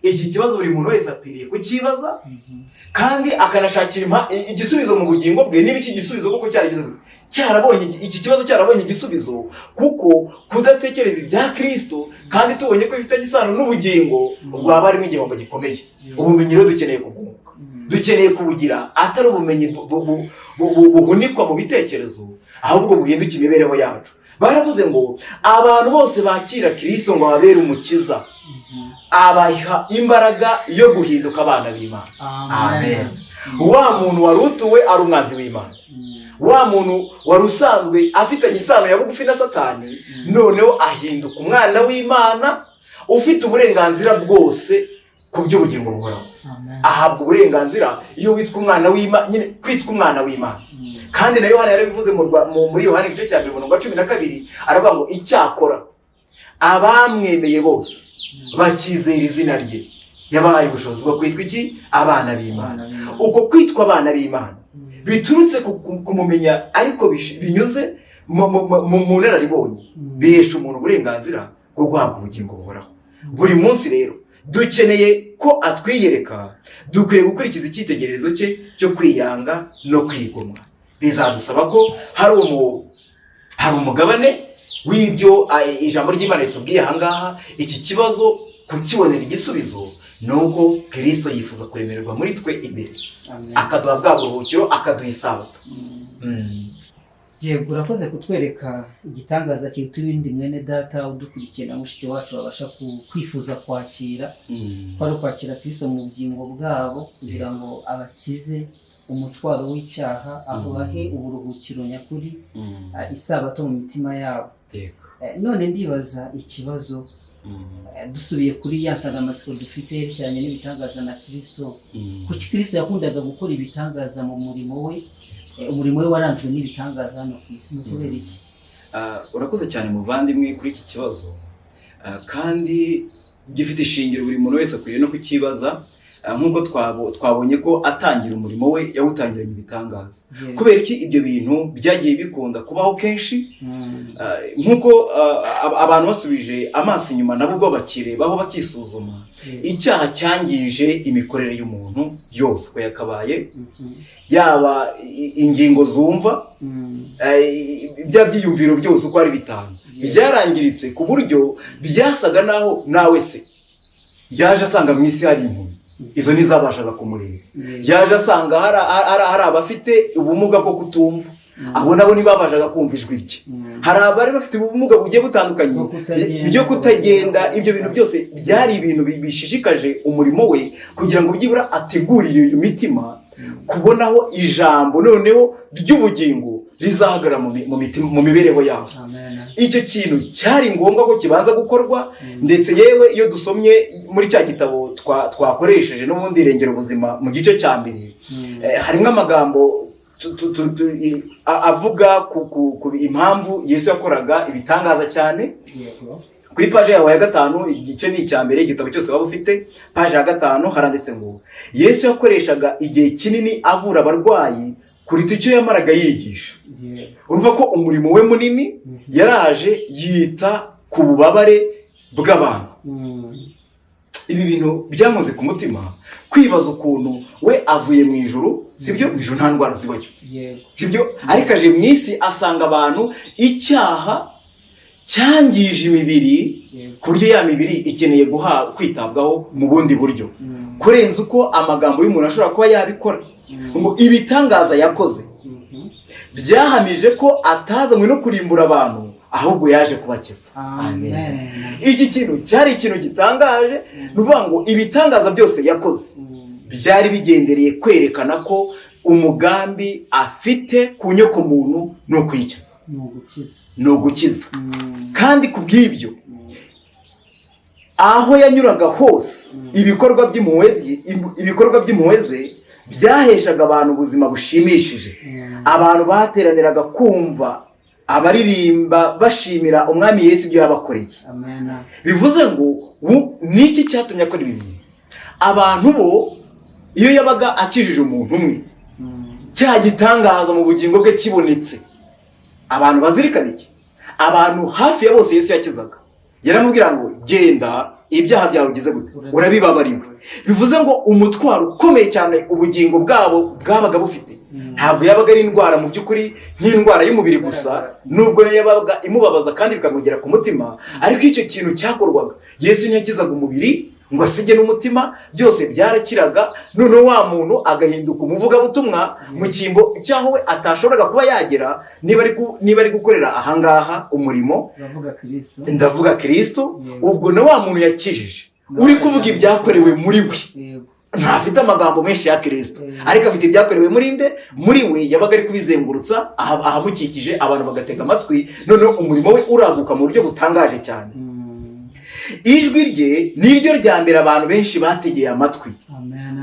D: Iki kibazo buri muntu wese akwiriye kukibaza kandi akanashakira igisubizo mu bugingo bwe. Niba iki gisubizo koko cyaragize gute? Cyarabonye iki kibazo, cyarabonye igisubizo, kuko kudatekereza ibya Kristo kandi tubonye ko bifitanye isano n'ubugingo, rwaba arimo igihombo gikomeye. Ubumenyi rero dukeneye kubwunguka, dukeneye kubugira atari ubumenyi buhunikwa mu bitekerezo, ahubwo buhinduka imibereho yacu. Baravuze ngo abantu bose bakira Kristo ngo ababere umukiza, abaha imbaraga yo guhinduka abana b'Imana. Amen. Wa muntu wari utuwe ari umwanzi w'Imana, wa muntu wari usanzwe afitanye isano ya bugufi na Satani, noneho ahinduka umwana w'Imana ufite uburenganzira bwose ku by'ubugingo buhoraho. Ahabwa uburenganzira iyo witwa umwana w'Imana, nyine kwitwa umwana w'Imana. Kandi na Yohana yarabivuze muri Yohana igice cya 12 aravuga ngo icyakora abamwemeye bose bakizera izina rye yabahaye ubushobozi bwo kwitwa iki? Abana b'Imana. Uko kwitwa abana b'Imana biturutse ku kumumenya ariko binyuze mu nararibonye bihesha umuntu uburenganzira bwo guhabwa ubugingo buhoraho. Buri munsi rero dukeneye ko atwiyereka, dukwiriye gukurikiza icyitegererezo cye cyo kwiyanga no kwigomwa. Bizadusaba ko hari umugabane w'ibyo ijambo ry'Imana ritubwiye ahangaha. Iki kibazo kukibonera igisubizo ni uko Kristo yifuza kuremererwa muri twe imbere, akaduha bwa buruhukiro, akaduha isabato.
B: Yego, urakoze kutwereka igitangaza kiruta ibindi mwene data udukurikiye na mushiki wacu babasha kwifuza kwakira, kwari kwakira Kristo mu bugingo bwabo kugira ngo abakize umutwaro w'icyaha, abahe uburuhukiro nyakuri, isabato mu mitima yabo. None ndibaza ikibazo, dusubiye kuri ya nsanganyamatsiko dufite yerekeranye n'ibitangaza na Kristo, kuki Kristo yakundaga gukora ibitangaza mu murimo we? Umurimo we waranzwe n'ibitangaza hano ku isi, ni kubera iki?
C: Urakoze cyane muvandimwe kuri iki kibazo, kandi gifite ishingiro buri muntu wese akwiriye no kukibaza. Nk'uko twabonye ko atangira umurimo we yawutangiranye ibitangaza. Kubera iki ibyo bintu byagiye bikunda kubaho kenshi? Nk'uko abantu basubije amaso inyuma nabo ubwo bakirebaho bakisuzuma, icyaha cyangije imikorere y'umuntu yose uko yakabaye, yaba ingingo zumva, bya byiyumviro byose uko ari bitanu byarangiritse ku buryo byasaga naho nawe se yaje asanga mu isi hari impumyi, izo ntizabashaga kumureba. Yaje asanga hari abafite ubumuga bwo kutumva, abo nabo ntibabashaga kumva ijwi rye. Hari abari bafite ubumuga bugiye butandukanye byo kutagenda. Ibyo bintu byose byari ibintu bishishikaje umurimo we kugira ngo byibura ategurire iyo mitima kubonaho ijambo noneho ry'ubugingo rizahagarara mu mibereho yabo. Icyo kintu cyari ngombwa ko kibanza gukorwa, ndetse yewe iyo dusomye muri cya gitabo twakoresheje n'ubundi irengero ubuzima mu gice cya mbere, harimo amagambo avuga ku impamvu Yesu yakoraga ibitangaza cyane. Kuri paje yawe ya 5, igice ni icya mbere, igitabo cyose waba ufite, paje ya 5 haranditse ngo Yesu yakoreshaga igihe kinini avura abarwayi kuruta icyo yamaraga yigisha. Urumva ko umurimo we munini yaraje yita ku bubabare bw'abantu. Ibi bintu byankoze ku mutima, kwibaza ukuntu we avuye mu ijuru, sibyo? Mu ijuru nta ndwara zibayo, sibyo? Ariko aje mu isi asanga abantu icyaha cyangije imibiri, ku buryo ya mibiri ikeneye kwitabwaho mu bundi buryo kurenza uko amagambo y'umuntu ashobora kuba yabikora. Ibitangaza yakoze byahamije ko atazanywe no kurimbura abantu, ahubwo yaje kubakiza. Amen. Iki kintu cyari ikintu gitangaje, nuvuga ngo ibitangaza byose yakoze byari bigendereye kwerekana ko umugambi afite ku nyoko muntu no kwikiza, no gukiza. Kandi kubw'ibyo aho yanyuraga hose ibikorwa by'impuhwe ze byaheshaga abantu ubuzima bushimishije. Abantu bateraniraga kumva abaririmba bashimira umwami Yesu ibyo yabakoreye. Bivuze ngo niki cyatumye akora ibi bintu? Abantu bo iyo yabaga akijije umuntu umwe, cya gitangaza mu bugingo bwe kibonetse, abantu bazirikana iki? Abantu hafi ya bose Yesu yakizaga yaramubwira ngo genda, ibyaha byawe ugize gute urabibabariwe. Bivuze ngo umutwaro ukomeye cyane ubugingo bwabo bwabaga bufite ntabwo yabaga ari indwara mu by'ukuri nk'indwara y'umubiri gusa, nubwo yabaga imubabaza kandi bikamugera ku mutima, ariko icyo kintu cyakorwaga. Yesu ntiyakizaga umubiri ngo asige n'umutima, byose byarakiraga. Noneho wa muntu agahinduka umuvugabutumwa mu cyimbo cyaho we atashoboraga kuba yagera niba ari gukorera ahangaha umurimo. Ndavuga Kristo. Ubwo na wa muntu yakijije uri kuvuga ibyakorewe muri we, ntafite amagambo menshi ya Kristo, ariko afite ibyakorewe muri we. Yabaga ari kubizengurutsa ahamukikije, abantu bagatega amatwi, noneho umurimo we uraguka mu buryo butangaje cyane. Ijwi rye niryo rya mbere abantu benshi bategeye amatwi.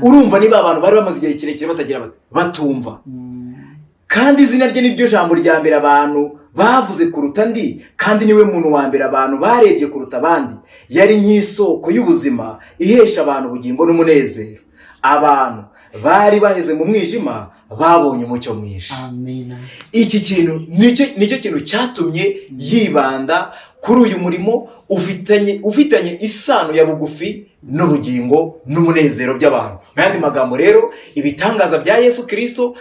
C: Urumva niba abantu bari bamaze igihe kirekire batagira batumva, kandi izina rye niryo jambo rya mbere abantu bavuze kuruta ndi, kandi niwe muntu wa mbere abantu barebye kuruta abandi. Yari nk'isoko y'ubuzima ihesha abantu ubugingo n'umunezero. Abantu bari baheze mu mwijima
D: babonye umucyo mwinshi.
B: Amen.
D: Iki kintu nicyo kintu cyatumye yibanda kuri uyu murimo ufitanye isano ya bugufi n'ubugingo n'umunezero by'abantu. Mu yandi magambo rero, ibitangaza bya Yesu Kristo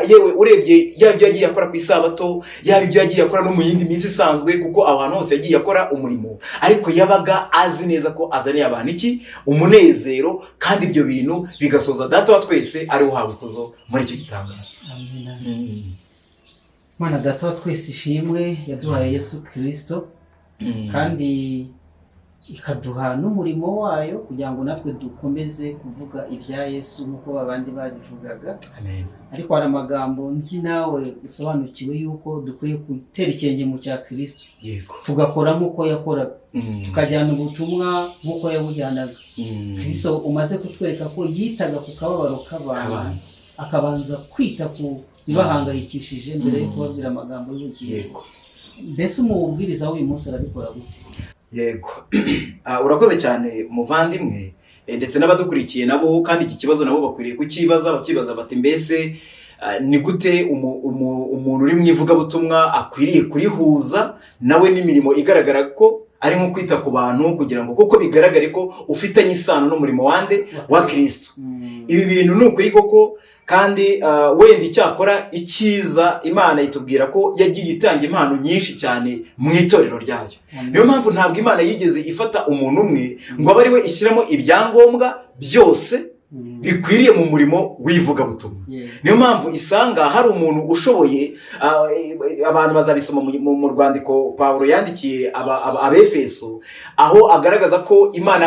D: yewe urebye yaba ibyo yagiye akora ku isabato, yaba ibyo yagiye akora no mu yindi minsi isanzwe, kuko ahantu hose yagiye akora umurimo, ariko yabaga azi neza ko azaniye abantu iki? Umunezero, kandi ibyo bintu bigasoza Data wa twese ari uhawe ikuzo muri icyo gitangaza.
B: Amen. Mana Data wa twese ishimwe yaduhaye Yesu Kristo, kandi ikaduha n'umurimo wayo kugira ngo natwe dukomeze kuvuga ibya Yesu nk'uko abandi babivugaga.
D: Amen.
B: Ariko hari amagambo nzi nawe usobanukiwe yuko dukwiye gutera ikirenge mu cya Kristo,
D: Yego.
B: tugakora nk'uko yakoraga, tukajyana ubutumwa nk'uko yabujyanaga. Kristo umaze kutwereka ko yitaga ku kababaro k'abantu, akabanza kwita ku bibahangayikishije mbere yo kubabwira amagambo y'ubugingo. Mbese umubwiriza w'uyu munsi arabikora gute?
D: Yego. Urakoze cyane muvandimwe, ndetse n'abadukurikiye nabo, kandi iki kibazo nabo bakwiriye bakibaza bati mbese ni gute umuntu uri mu ivugabutumwa akwiriye kurihuza nawe n'imirimo igaragara ko ari nko kwita ku bantu, kugira ngo koko bigaragare ko ufitanye isano n'umurimo wa Kristo. Ibi bintu ni ukuri koko, kandi wenda icyakora icyiza Imana itubwira ko yagiye itanga impano nyinshi cyane mu itorero ryayo. Niyo mpamvu ntabwo Imana yigeze ifata umuntu umwe ngo abe ari we ishyiramo ibyangombwa byose bikwiriye mu murimo w'ivugabutumwa. Niyo mpamvu isanga hari umuntu ushoboye, abantu bazabisoma mu rwandiko Pawulo yandikiye Abefeso, aho agaragaza ko Imana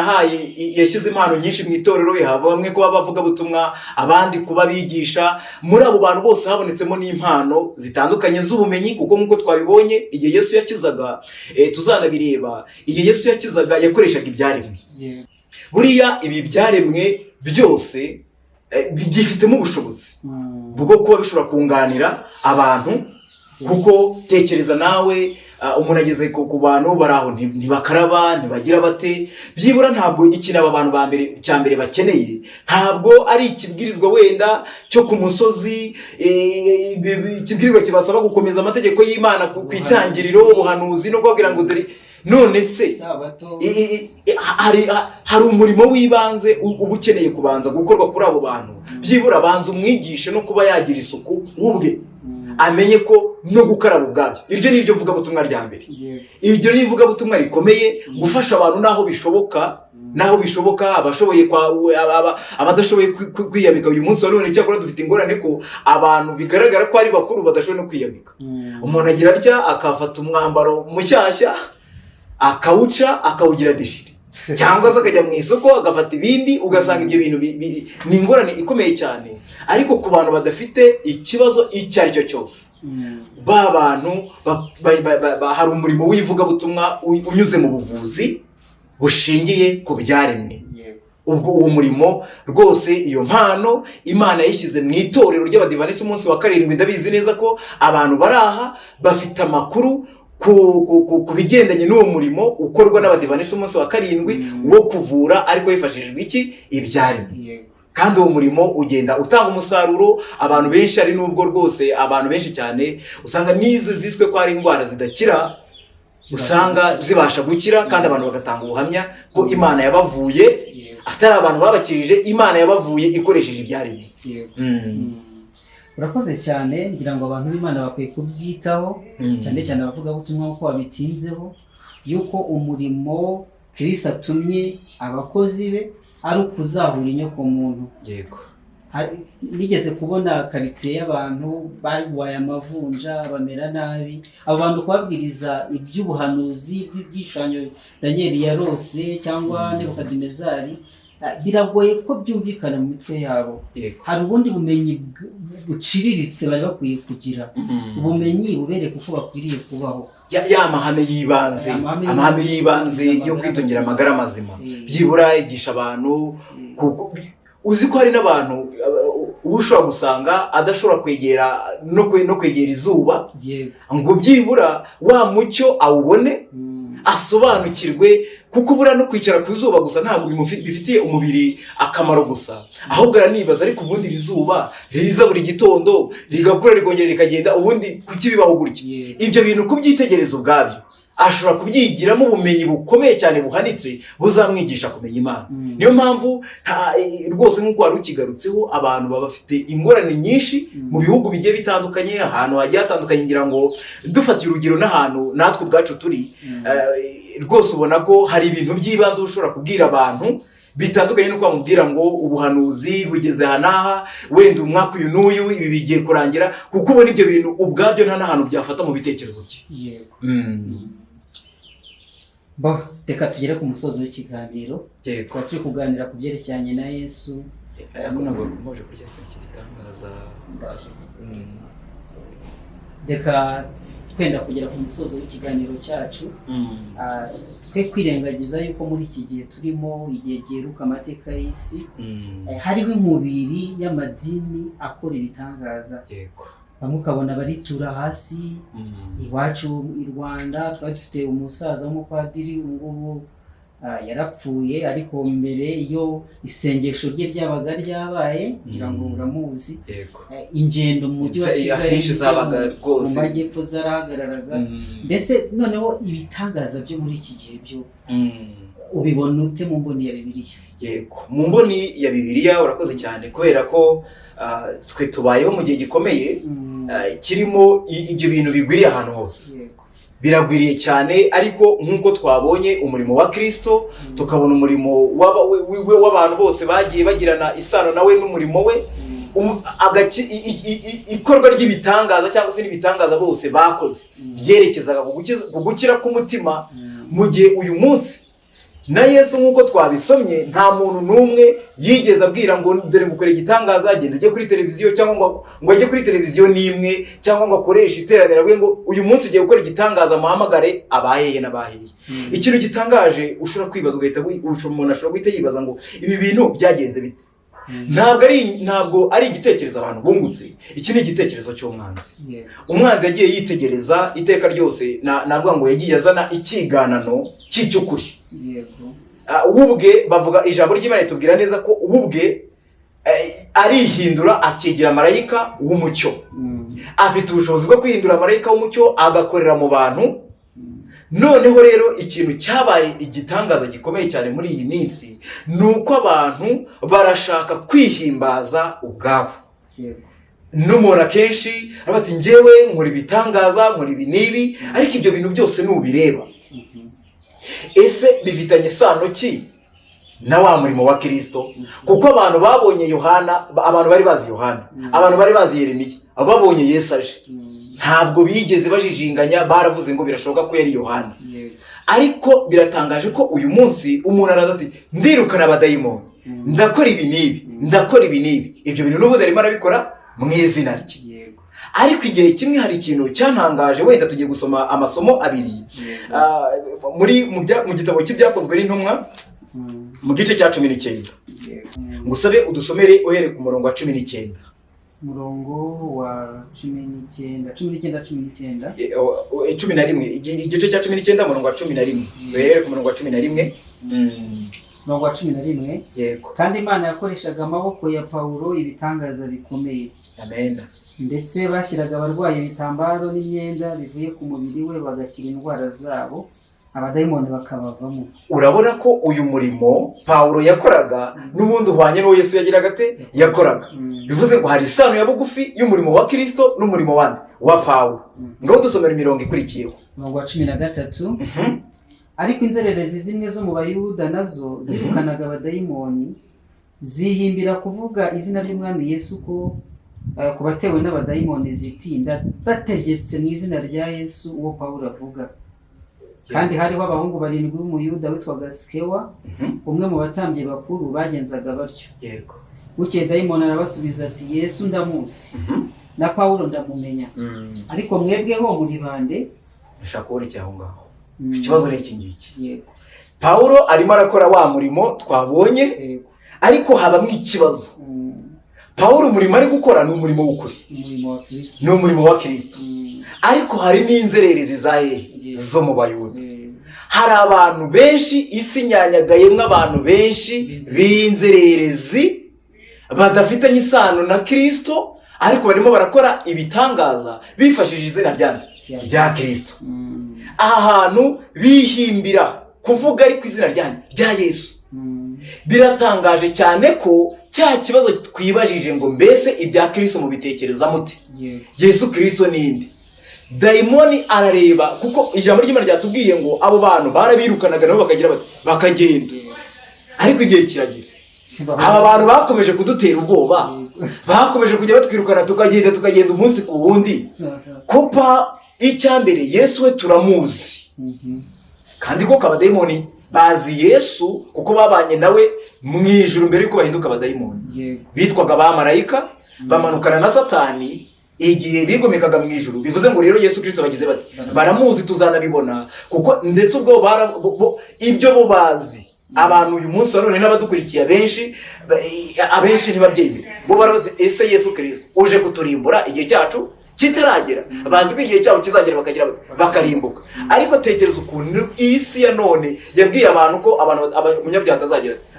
D: yashyize impano nyinshi mu itorero, bamwe kuba bavugabutumwa, abandi kuba bigisha. Muri abo bantu bose habonetsemo n'impano zitandukanye z'ubumenyi, kuko nk'uko twabibonye igihe Yesu yakizaga, tuzanabireba, igihe Yesu yakizaga yakoreshaga ibyaremwe. Buriya ibi byaremwe byose byifitemo ubushobozi bwo kuba bishobora kunganira abantu, kuko tekereza nawe, umuntu ageze ku bantu bari aho ntibakaraba, ntibagira bate, byibura ntabwo ikintu aba bantu cya mbere bakeneye ntabwo ari ikibwirizwa wenda cyo ku musozi, ikibwirizwa kibasaba gukomeza amategeko y'Imana ku itangiriro, ubuhanuzi no kubabwira ngo dore. None se hari umurimo w'ibanze uba ukeneye kubanza gukorwa kuri abo bantu. Byibura abanza umwigishe no kuba yagira isuku ubwe, amenye ko no gukaraba ubwabyo. Iryo ni ryo vugabutumwa rya mbere. Iryo ni ivugabutumwa rikomeye, gufasha abantu naho bishoboka, abashoboye abadashoboye kwiyamika. Uyu munsi wa none cyakora dufite ingorane ko abantu bigaragara ko ari bakuru badashoboye no kwiyamika. Umuntu agira atya akafata umwambaro mushyashya akawuca akawugira deshire, cyangwa se akajya mu isoko agafata ibindi, ugasanga ibyo bintu ni ingorane ikomeye cyane. Ariko ku bantu badafite ikibazo icyo ari cyo cyose, ba bantu hari umurimo w'ivugabutumwa unyuze mu buvuzi bushingiye ku byaremwe. Ubwo uwo murimo rwose, iyo mpano Imana yishyize mu itorero ry'Abadivanisi umunsi wa karindwi. Ndabizi neza ko abantu bari aha bafite amakuru ku bigendanye n'uwo murimo ukorwa n'Abadivanisi umunsi wa karindwi wo kuvura, ariko hifashishijwe iki? Ibyaremwe. Kandi uwo murimo ugenda utanga umusaruro. Abantu benshi, ari n'ubwo rwose abantu benshi cyane usanga n'izo ziswe ko ari indwara zidakira, usanga zibasha gukira, kandi abantu bagatanga ubuhamya ko Imana yabavuye, atari abantu babakirije, Imana yabavuye ikoresheje ibyaremwe.
B: Urakoze cyane. Ngira ngo abantu b'Imana bakwiye kubyitaho, cyane cyane abavugabutumwa nk'uko babitinzeho, yuko umurimo Kristo atumye abakozi be ari ukuzahura inyokomuntu.
D: Yego.
B: Nigeze kubona karitsiye y'abantu barwaye amavunja, bamera nabi. Abo bantu kubabwiriza iby'ubuhanuzi bw'igishushanyo Danieli yarose cyangwa Nebukadinezari, biragoye ko byumvikana mu mitwe yabo. Hari ubundi bumenyi buciriritse bari bakwiye kugira, ubumenyi bubereka uko bakwiriye kubaho,
D: ya mahame y'ibanze yo kwitungira amagara mazima. Byibura yigisha abantu, uzi ko hari n'abantu uba ushobora gusanga adashobora kwegera no kwegera izuba, ngo byibura wa mucyo awubone, asobanukirwe, kuko buriya no kwicara ku zuba gusa ntabwo bifitiye umubiri akamaro gusa, ahubwo aranibaza ariko ubundi iri zuba riza buri gitondo rigakura rigongera rikagenda, ubundi kuki bibaho gutya? Ibyo bintu kubyitegereza ubwabyo ashobora kubyigiramo ubumenyi bukomeye cyane buhanitse buzamwigisha kumenya Imana. Niyo mpamvu rwose nk'uko wari ukigarutseho, abantu baba bafite ingorane nyinshi mu bihugu bigiye bitandukanye, ahantu hagiye hatandukanye. Ngira ngo dufatiye urugero n'ahantu natwe ubwacu turi, rwose ubona ko hari ibintu by'ibanze ushobora kubwira abantu bitandukanye nuko bamubwira ngo ubuhanuzi bugeze aha n'aha, wenda umwaka uyu n'uyu ibi bigiye kurangira, kuko ubona ibyo bintu ubwabyo nta n'ahantu byafata mu bitekerezo bye.
B: Reka tugere ku musozo w'ikiganiro. Tukaba turi kuganira ku byerekeranye na Yesu.
D: Ariko ntabwo bakomeje kurya ikintu cy'ibitangaza.
B: Reka twenda kugera ku musozo w'ikiganiro cyacu, twe kwirengagiza yuko muri iki gihe turimo, igihe giheruka amateka y'isi, hariho inkubiri y'amadini akora ibitangaza. Bamwe ukabona baritura hasi. Iwacu i Rwanda twari dufite umusaza w'umupadiri, ngubu yarapfuye, ariko mbere iyo isengesho rye ryabaga ryabaye, ngira ngo uramuzi, ingendo mu mujyi wa Kigali mu majyepfo zarahagararaga. Mbese noneho ibitangaza byo muri iki gihe byo ubibona ute mu mboni ya Bibiliya?
D: Mu mboni ya Bibiliya urakoze cyane, kubera ko twe tubayeho mu gihe gikomeye kirimo ibyo bintu bigwiriye ahantu hose, biragwiriye cyane. Ariko nk'uko twabonye umurimo wa Kristo, tukabona umurimo w'abantu bose bagiye bagirana isano nawe n'umurimo we, ikorwa ry'ibitangaza cyangwa se n'ibitangaza bose bakoze byerekezaga ku gukira k'umutima. Mu gihe uyu munsi na Yesu nk'uko twabisomye, nta muntu n'umwe yigeze abwira ngo dore ngukore igitangaza, genda ujye kuri televiziyo, cyangwa ngo ajye kuri televiziyo n'imwe, cyangwa ngo akoreshe iteraniro avuge ngo uyu munsi ugiye gukora igitangaza, muhamagare abahehe n'abahehe. Ikintu gitangaje ushobora kwibaza, umuntu ashobora guhita yibaza ngo ibi bintu byagenze bite? Ntabwo ari igitekerezo abantu bungutse, iki ni igitekerezo cy'umwanzi. Umwanzi yagiye yitegereza iteka ryose, navuga ngo yagiye azana ikiganano cy'icyukuri. Ubwe bavuga ijambo ry'Imana tubwira neza ko ubwe arihindura akigira marayika w'umucyo. Afite ubushobozi bwo kwihindura marayika w'umucyo agakorera mu bantu. Noneho rero ikintu cyabaye igitangaza gikomeye cyane muri iyi minsi, ni uko abantu barashaka kwihimbaza ubwabo. N'umuntu akenshi bati njyewe nkora ibitangaza, nkora ibi n'ibi, ariko ibyo bintu byose nubireba, ese bifitanye isano ki na wa murimo wa Kristo? Kuko abantu babonye Yohana, abantu bari bazi Yohana, abantu bari bazi Yeremiya, babonye Yesu aje, ntabwo bigeze bajijinganya, baravuze ngo birashoboka ko yari Yohana. Ariko biratangaje ko uyu munsi umuntu araza ati ndirukana abadayimoni, ndakora ibi n'ibi, ndakora ibi n'ibi. Ibyo bintu n'ubundi arimo arabikora mu izina rye. Ariko igihe kimwe hari ikintu cyantangaje, wenda tugiye gusoma amasomo abiri mu gitabo cy'ibyakozwe n'intumwa mu gice cya 19. Ngusabe udusomere uhereye ku murongo wa 19.
B: Murongo wa 19 11
D: igice cya 19 murongo wa 11, uhereye ku murongo wa 11.
B: Murongo wa 11.
D: Yego.
B: Kandi Imana yakoreshaga amaboko ya Pawulo ibitangaza bikomeye.
D: Amen.
B: Ndetse bashyiraga abarwayi ibitambaro n'imyenda bivuye ku mubiri we, bagakira indwara zabo, abadayimoni bakabavamo. Urabona
D: ko uyu murimo Pawulo yakoraga n'ubundi uhwanye n'uwo Yesu yagiraga ate yakoraga. Bivuze ngo hari isano ya bugufi y'umurimo wa Kristo n'umurimo wa Pawulo. Ngaho dusomera imirongo ikurikiyeho.
B: Murongo wa 13. Ariko inzererezi zimwe zo mu Bayuda nazo zirukanaga abadayimoni, zihimbira kuvuga izina ry'umwami Yesu ko ku batewe n'abadayimoni zitinda, bategetse mu izina rya Yesu uwo Pawulo avuga. Kandi hariho abahungu 7 b'Umuyuda witwaga Skewa, umwe mu batambyi bakuru, bagenzaga batyo.
D: Yego.
B: Bukeye dayimoni arabasubiza ati Yesu ndamuzi, na Pawulo ndamumenya, ariko mwebweho muri bande?
D: Ushaka kubona icyaho ngaho. Ikibazo ni iki ngiki. Yego. Pawulo arimo arakora wa murimo twabonye. Yego. Ariko habamwe ikibazo. Pawulo umurimo ari gukora ni umurimo w'ukuri, ni umurimo wa Kristo. Ariko hari n'inzererezi zo mu Bayuda, hari abantu benshi, isi nyanyagayemwo abantu benshi b'inzererezi badafitanye isano na Kristo, ariko barimo barakora ibitangaza bifashishije izina rya Kristo. Aha hantu bihimbira kuvuga ariko izina rya Yesu. Biratangaje cyane ko cya kibazo twibajije ngo mbese ibya Kristo mubitekereza mute? Yesu Kristo ninde? Dayimoni arareba, kuko ijambo ry'Imana ryatubwiye ngo abo bantu barabirukanaga nabo bakagenda, ariko igihe kiragira aba bantu bakomeje kudutera ubwoba, bakomeje kujya batwirukana tukagenda umunsi ku wundi. Kupa icyambere Yesu we turamuzi, kandi koko abadayimoni bazi Yesu kuko babanye nawe mu ijuru mbere yuko bahinduka abadayimoni. Bitwaga abamarayika, bamanukana na Satani igihe bigomekaga mu ijuru. Bivuze ngo rero Yesu Kristo bagize bati baramuzi, tuzanabibona, kuko ndetse ubwo ibyo bo bazi. Abantu uyu munsi none n'abadukurikiye abenshi ntibabyemera, bo barabaze ese Yesu Kristo uje kuturimbura igihe cyacu kitaragera? Bazi ko igihe cyabo kizagera bakarimbuka. Ariko tekereza ukuntu isi ya none yabwiye abantu ko umunyabyaha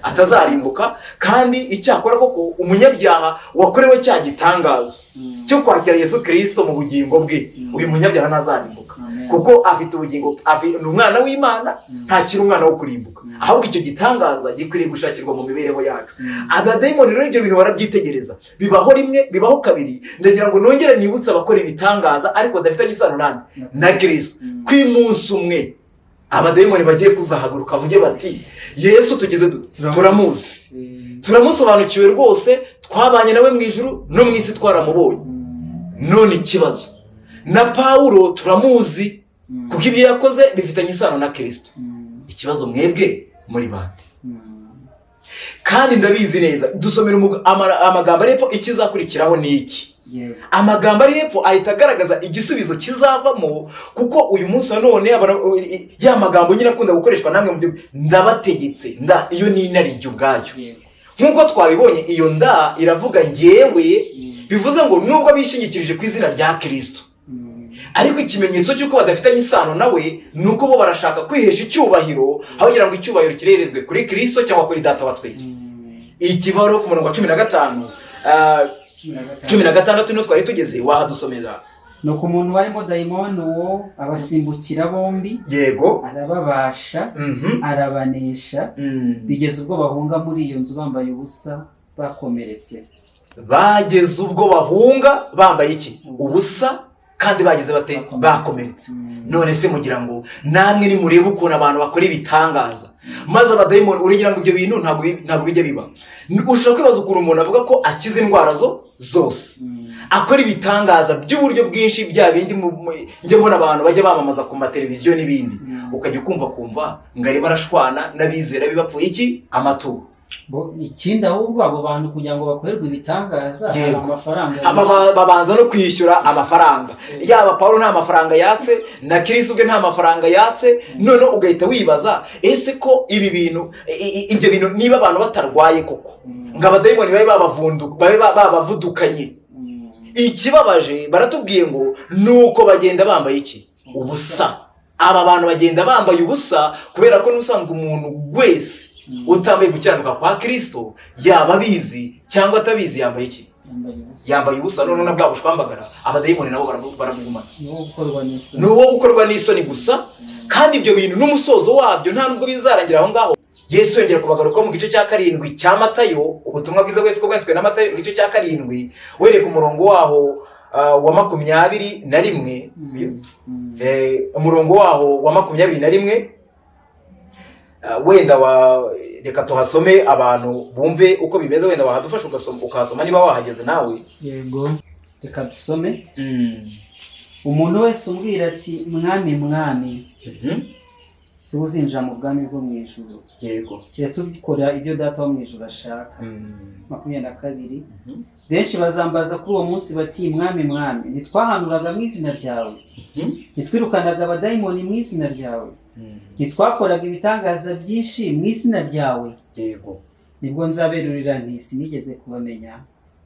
D: atazarimbuka, kandi icyakora koko umunyabyaha wakorewe cya gitangaza cyo kwakira Yesu Kristo mu bugingo bwe, uyu munyabyaha ntazarimbuka, kuko afite ubugingo, ni umwana w'Imana, ntakiri umwana wo kurimbuka. Ahubwo icyo gitangaza gikwiriye gushakirwa mu mibereho yacu. Abadayimoni rero ibyo bintu barabyitegereza, bibaho rimwe, bibaho kabiri. Ndagira ngo nongere nibutse abakora ibitangaza ariko badafitanye isano na Kristo, ko umunsi umwe abadayimoni bagiye kuzahaguruka bavuge bati Yesu tugize turamusobanukiwe rwose, twabanye nawe mu ijuru no mu isi twaramubonye. None ikibazo na Pawulo turamuzi kuko ibyo yakoze bifitanye isano na Kristo. Ikibazo mwebwe muri bande? Kandi ndabizi neza, dusomera amagambo ari hepfo, ikizakurikiraho ni iki? Amagambo ari hepfo ahita agaragaza igisubizo kizavamo, kuko uyu munsi none ya magambo nyine akunda gukoreshwa namwe mu byo ndabategetse, iyo ni inarijye ubwayo. Nk'uko twabibonye, iyo nda iravuga njyewe, bivuze ngo nubwo bishingikirije ku izina rya Kristo, ariko ikimenyetso cy'uko badafitanye isano nawe ni uko bo barashaka kwihesha icyubahiro, aho kugira ngo icyubahiro kirerezwe kuri Kristo cyangwa kuri Data wa twese. Ikiva rero ku murongo wa 15 16 no twari tugeze, wahadusomeza.
B: Nuko umuntu warimo dayimoni uwo abasimbukira bombi, yego, arababasha, arabanesha, bigeze ubwo bahunga muri iyo nzu bambaye ubusa bakomeretse.
D: Bageze ubwo bahunga bambaye iki? Ubusa, kandi bageze bate? Bakomeretse. None se mugira ngo namwe ni murebe ukuntu abantu bakora ibitangaza, maze abadayimoni urigira ngo ibyo bintu ntabwo bijya biba. Ushobora kwibaza ukuntu umuntu avuga ko akiza indwara zose, akora ibitangaza by'uburyo bwinshi, bya bindi njye mbona abantu bajya bamamaza ku mateleviziyo n'ibindi, ukajya kumva ngo arimo arashwana n'abizera bibapfuye iki? Amaturo.
B: Ikindi ahubwo abo bantu kugira ngo bakorerwe ibitangaza hari amafaranga
D: babanza no kwishyura amafaranga. Yaba Paulo nta mafaranga yatse, na Kristo ubwe nta mafaranga yatse. None ugahita wibaza, ese ko ibyo bintu niba abantu batarwaye koko ngo abadayimoni babe babavudukanye? Ikibabaje baratubwiye ngo nuko bagenda bambaye iki? Ubusa. Aba bantu bagenda bambaye ubusa kubera ko n'ubusanzwe umuntu wese utambaye gukiranuka kwa Kristo, yaba abizi cyangwa atabizi, yambaye iki? Yambaye ubusa. None na bwa bushwambagara abadayimoni nabo barabugumana, ni uwo gukorwa n'isoni gusa. Kandi ibyo bintu n'umusozo wabyo nta nubwo bizarangira aho ngaho. Yesu yongera kubagaruka mu gice cya 7 cya Matayo, ubutumwa bwiza bwese ko bwanditswe na Matayo igice cya 7, wereka umurongo waho wa 21, umurongo waho wa 21. Wenda reka tuhasome abantu bumve uko bimeze, wenda wahadufasha ukasoma niba wahageze nawe.
B: Yego, reka dusome. Umuntu wese umbwira ati mwami mwami, si uzinjira mu bwami bwo mu ijuru.
D: Yego,
B: keretse ubikora ibyo Data wo mu ijuru ashaka. 22. Benshi bazambaza kuri uwo munsi bati mwami mwami, ntitwahanuraga mu izina ryawe, ntitwirukanaga abadayimoni mu izina ryawe, ntitwakoraga ibitangaza byinshi mu izina ryawe?
D: Yego.
B: Nibwo nzaberurira nti sinigeze kubamenya,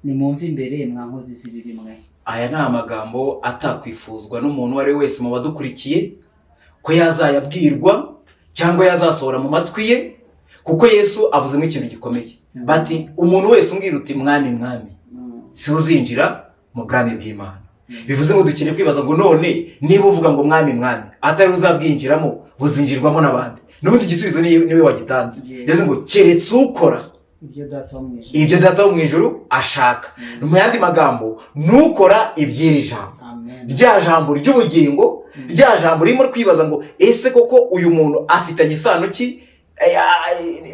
B: nimwumve imbere mwa nkozi z'ibibi mwe.
D: Aya ni amagambo atakwifuzwa n'umuntu wari wese mu badukurikiye ko yazayabwirwa, cyangwa yazasohora mu matwi ye, kuko Yesu avuzemo ikintu gikomeye. Bati umuntu wese umbwira uti mwami mwami, si uzinjira mu bwami bw'Imana. Bivuze ngo dukeneye kwibaza ngo none niba uvuga ngo mwami mwami atari uzabwinjiramo, buzinjirwamo n'abandi. N'ubundi igisubizo niwe wagitanze. Yavuze ngo keretse ukora ibyo data wo mu ijuru ashaka. Mu yandi magambo, nukora iby'iri jambo, rya jambo ry'ubugingo, rya jambo ririmo kwibaza ngo ese koko uyu muntu afitanye isano ki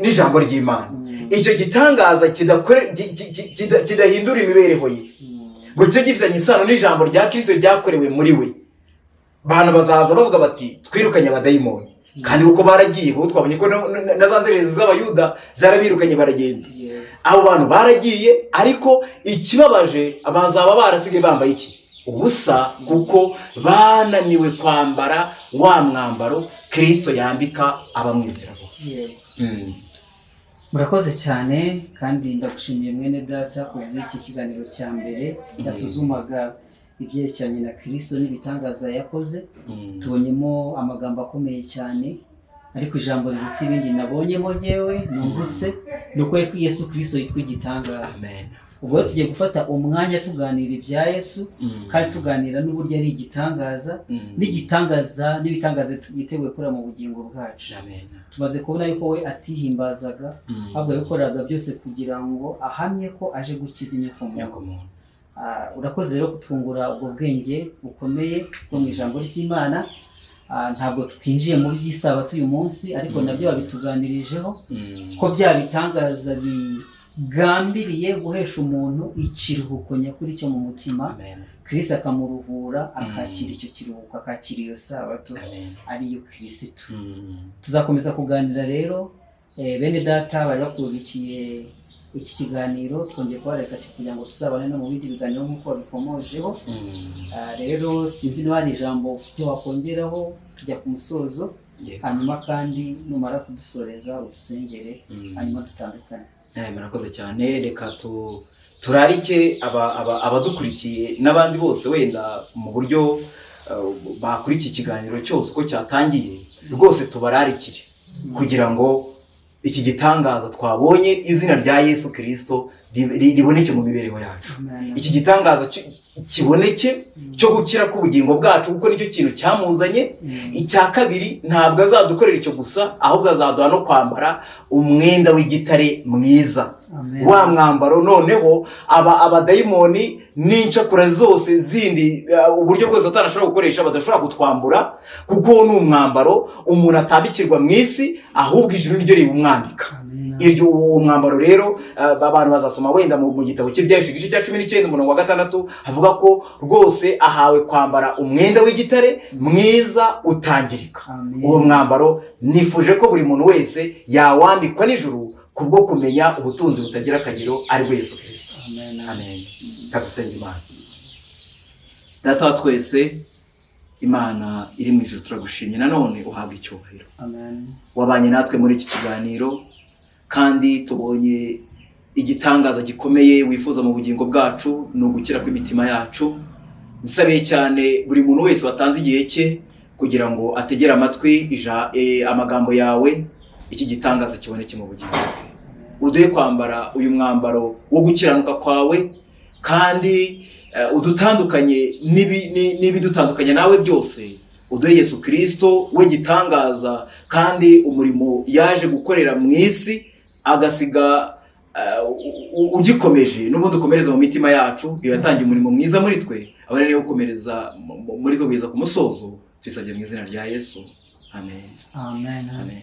D: n'ijambo ry'Imana. Icyo gitangaza kidahindura imibereho ye, ngo cyo gifitanye isano n'ijambo rya Kristo ryakorewe muri we. Abantu bazaza bavuga bati twirukanye abadayimoni, kandi kuko baragiye, kuko twabonye ko na za nzererezi z'abayuda zarabirukanye baragenda. Abo bantu baragiye, ariko ikibabaje bazaba barasigaye bambaye iki? Ubusa, kuko bananiwe kwambara wa mwambaro Kristo yambika abamwizera bose.
B: Murakoze cyane, kandi ndagushimiye mwene data ku bw'iki kiganiro cya mbere cyasuzumaga ibyerekeranye na Kristo n'ibitangaza yakoze. Tubonyemo amagambo akomeye cyane, ariko ijambo riruta ibindi nabonyemo jyewe nungutse nuko Yesu Kristo yitwa igitangaza.
D: Amen.
B: Ubwo tugiye gufata umwanya tuganira ibya Yesu, kandi tuganira n'uburyo ari igitangaza, n'ibitangaza yiteguye gukora mu bugingo bwacu.
D: Amen.
B: Tumaze kubona yuko we atihimbazaga, ahubwo yakoraga byose kugira ngo ahamye ko aje gukiza inyokomuntu. Urakoze rero kutwungura ubwo bwenge bukomeye bwo mu ijambo ry'Imana. Ntabwo twinjiye mu by'isabato uyu munsi, ariko nabyo babituganirijeho ko bya bitangaza bigambiriye guhesha umuntu ikiruhuko nyakuri cyo mu mutima. Kristo akamuruhura, akakira icyo kiruhuko, akakira iyo sabato ariyo Kristo. Tuzakomeza kuganira rero, bene data bari bakurikiye iki kiganiro, twongeye kubareka kugira ngo tuzabane no mu bindi biganiro nk'uko babikomojeho. Rero sinzi niba hari ijambo ufite wakongeraho tujya ku musozo, hanyuma kandi numara kudusoreza udusengere, hanyuma dutandukane.
D: Murakoze cyane. Reka turarike abadukurikiye n'abandi bose wenda mu buryo bakurikiye ikiganiro cyose uko cyatangiye, rwose tubararikire kugira ngo iki gitangaza twabonye, izina rya Yesu Kristo riboneke mu mibereho yacu. Iki gitangaza kiboneke cyo gukira k'ubugingo bwacu, kuko nicyo kintu cyamuzanye. Icya kabiri, ntabwo azadukorera icyo gusa, ahubwo azaduha no kwambara umwenda w'igitare mwiza. Wa mwambaro noneho abadayimoni n'incakura zose zindi, uburyo bwose Satani ashobora gukoresha badashobora kutwambura, kuko ni umwambaro umuntu atambikirwa mu isi, ahubwo ijuru niryo ribumwambika. Uwo mwambaro rero abantu bazasoma wenda mu gitabo cy'Ibyahishuwe igice cya 19 umurongo wa 6, havuga ko rwose ahawe kwambara umwenda w'igitare mwiza utangirika. Uwo mwambaro nifuje ko buri muntu wese yawambikwa n'ijuru kubwo kumenya ubutunzi butagira akagero ari bwo Yesu Kristo. Amen. Kadusenga Imana. Data wa twese, Imana iri mu ijuru, turagushimye nanone uhabwa icyubahiro.
B: Amen.
D: Wabanye natwe muri iki kiganiro, kandi tubonye igitangaza gikomeye wifuza mu bugingo bwacu, no gukira kw'imitima yacu. Nsabiye cyane buri muntu wese watanze igihe cye kugira ngo ategere amatwi amagambo yawe, iki gitangaza kiboneke mu bugingo bwe. Uduhe kwambara uyu mwambaro wo gukiranuka kwawe, kandi udutandukanye n'ibidutandukanya nawe byose. Uduhe Yesu Kristo we gitangaza, kandi umurimo yaje gukorera mu isi agasiga ugikomeje, n'ubundi ukomereza mu mitima yacu. Iyo yatangiye umurimo mwiza muri twe, abone niyo gukomereza muri ko kugeza ku musozo. Twisabye mu izina rya Yesu. Amen.
B: Amen.
D: Amen.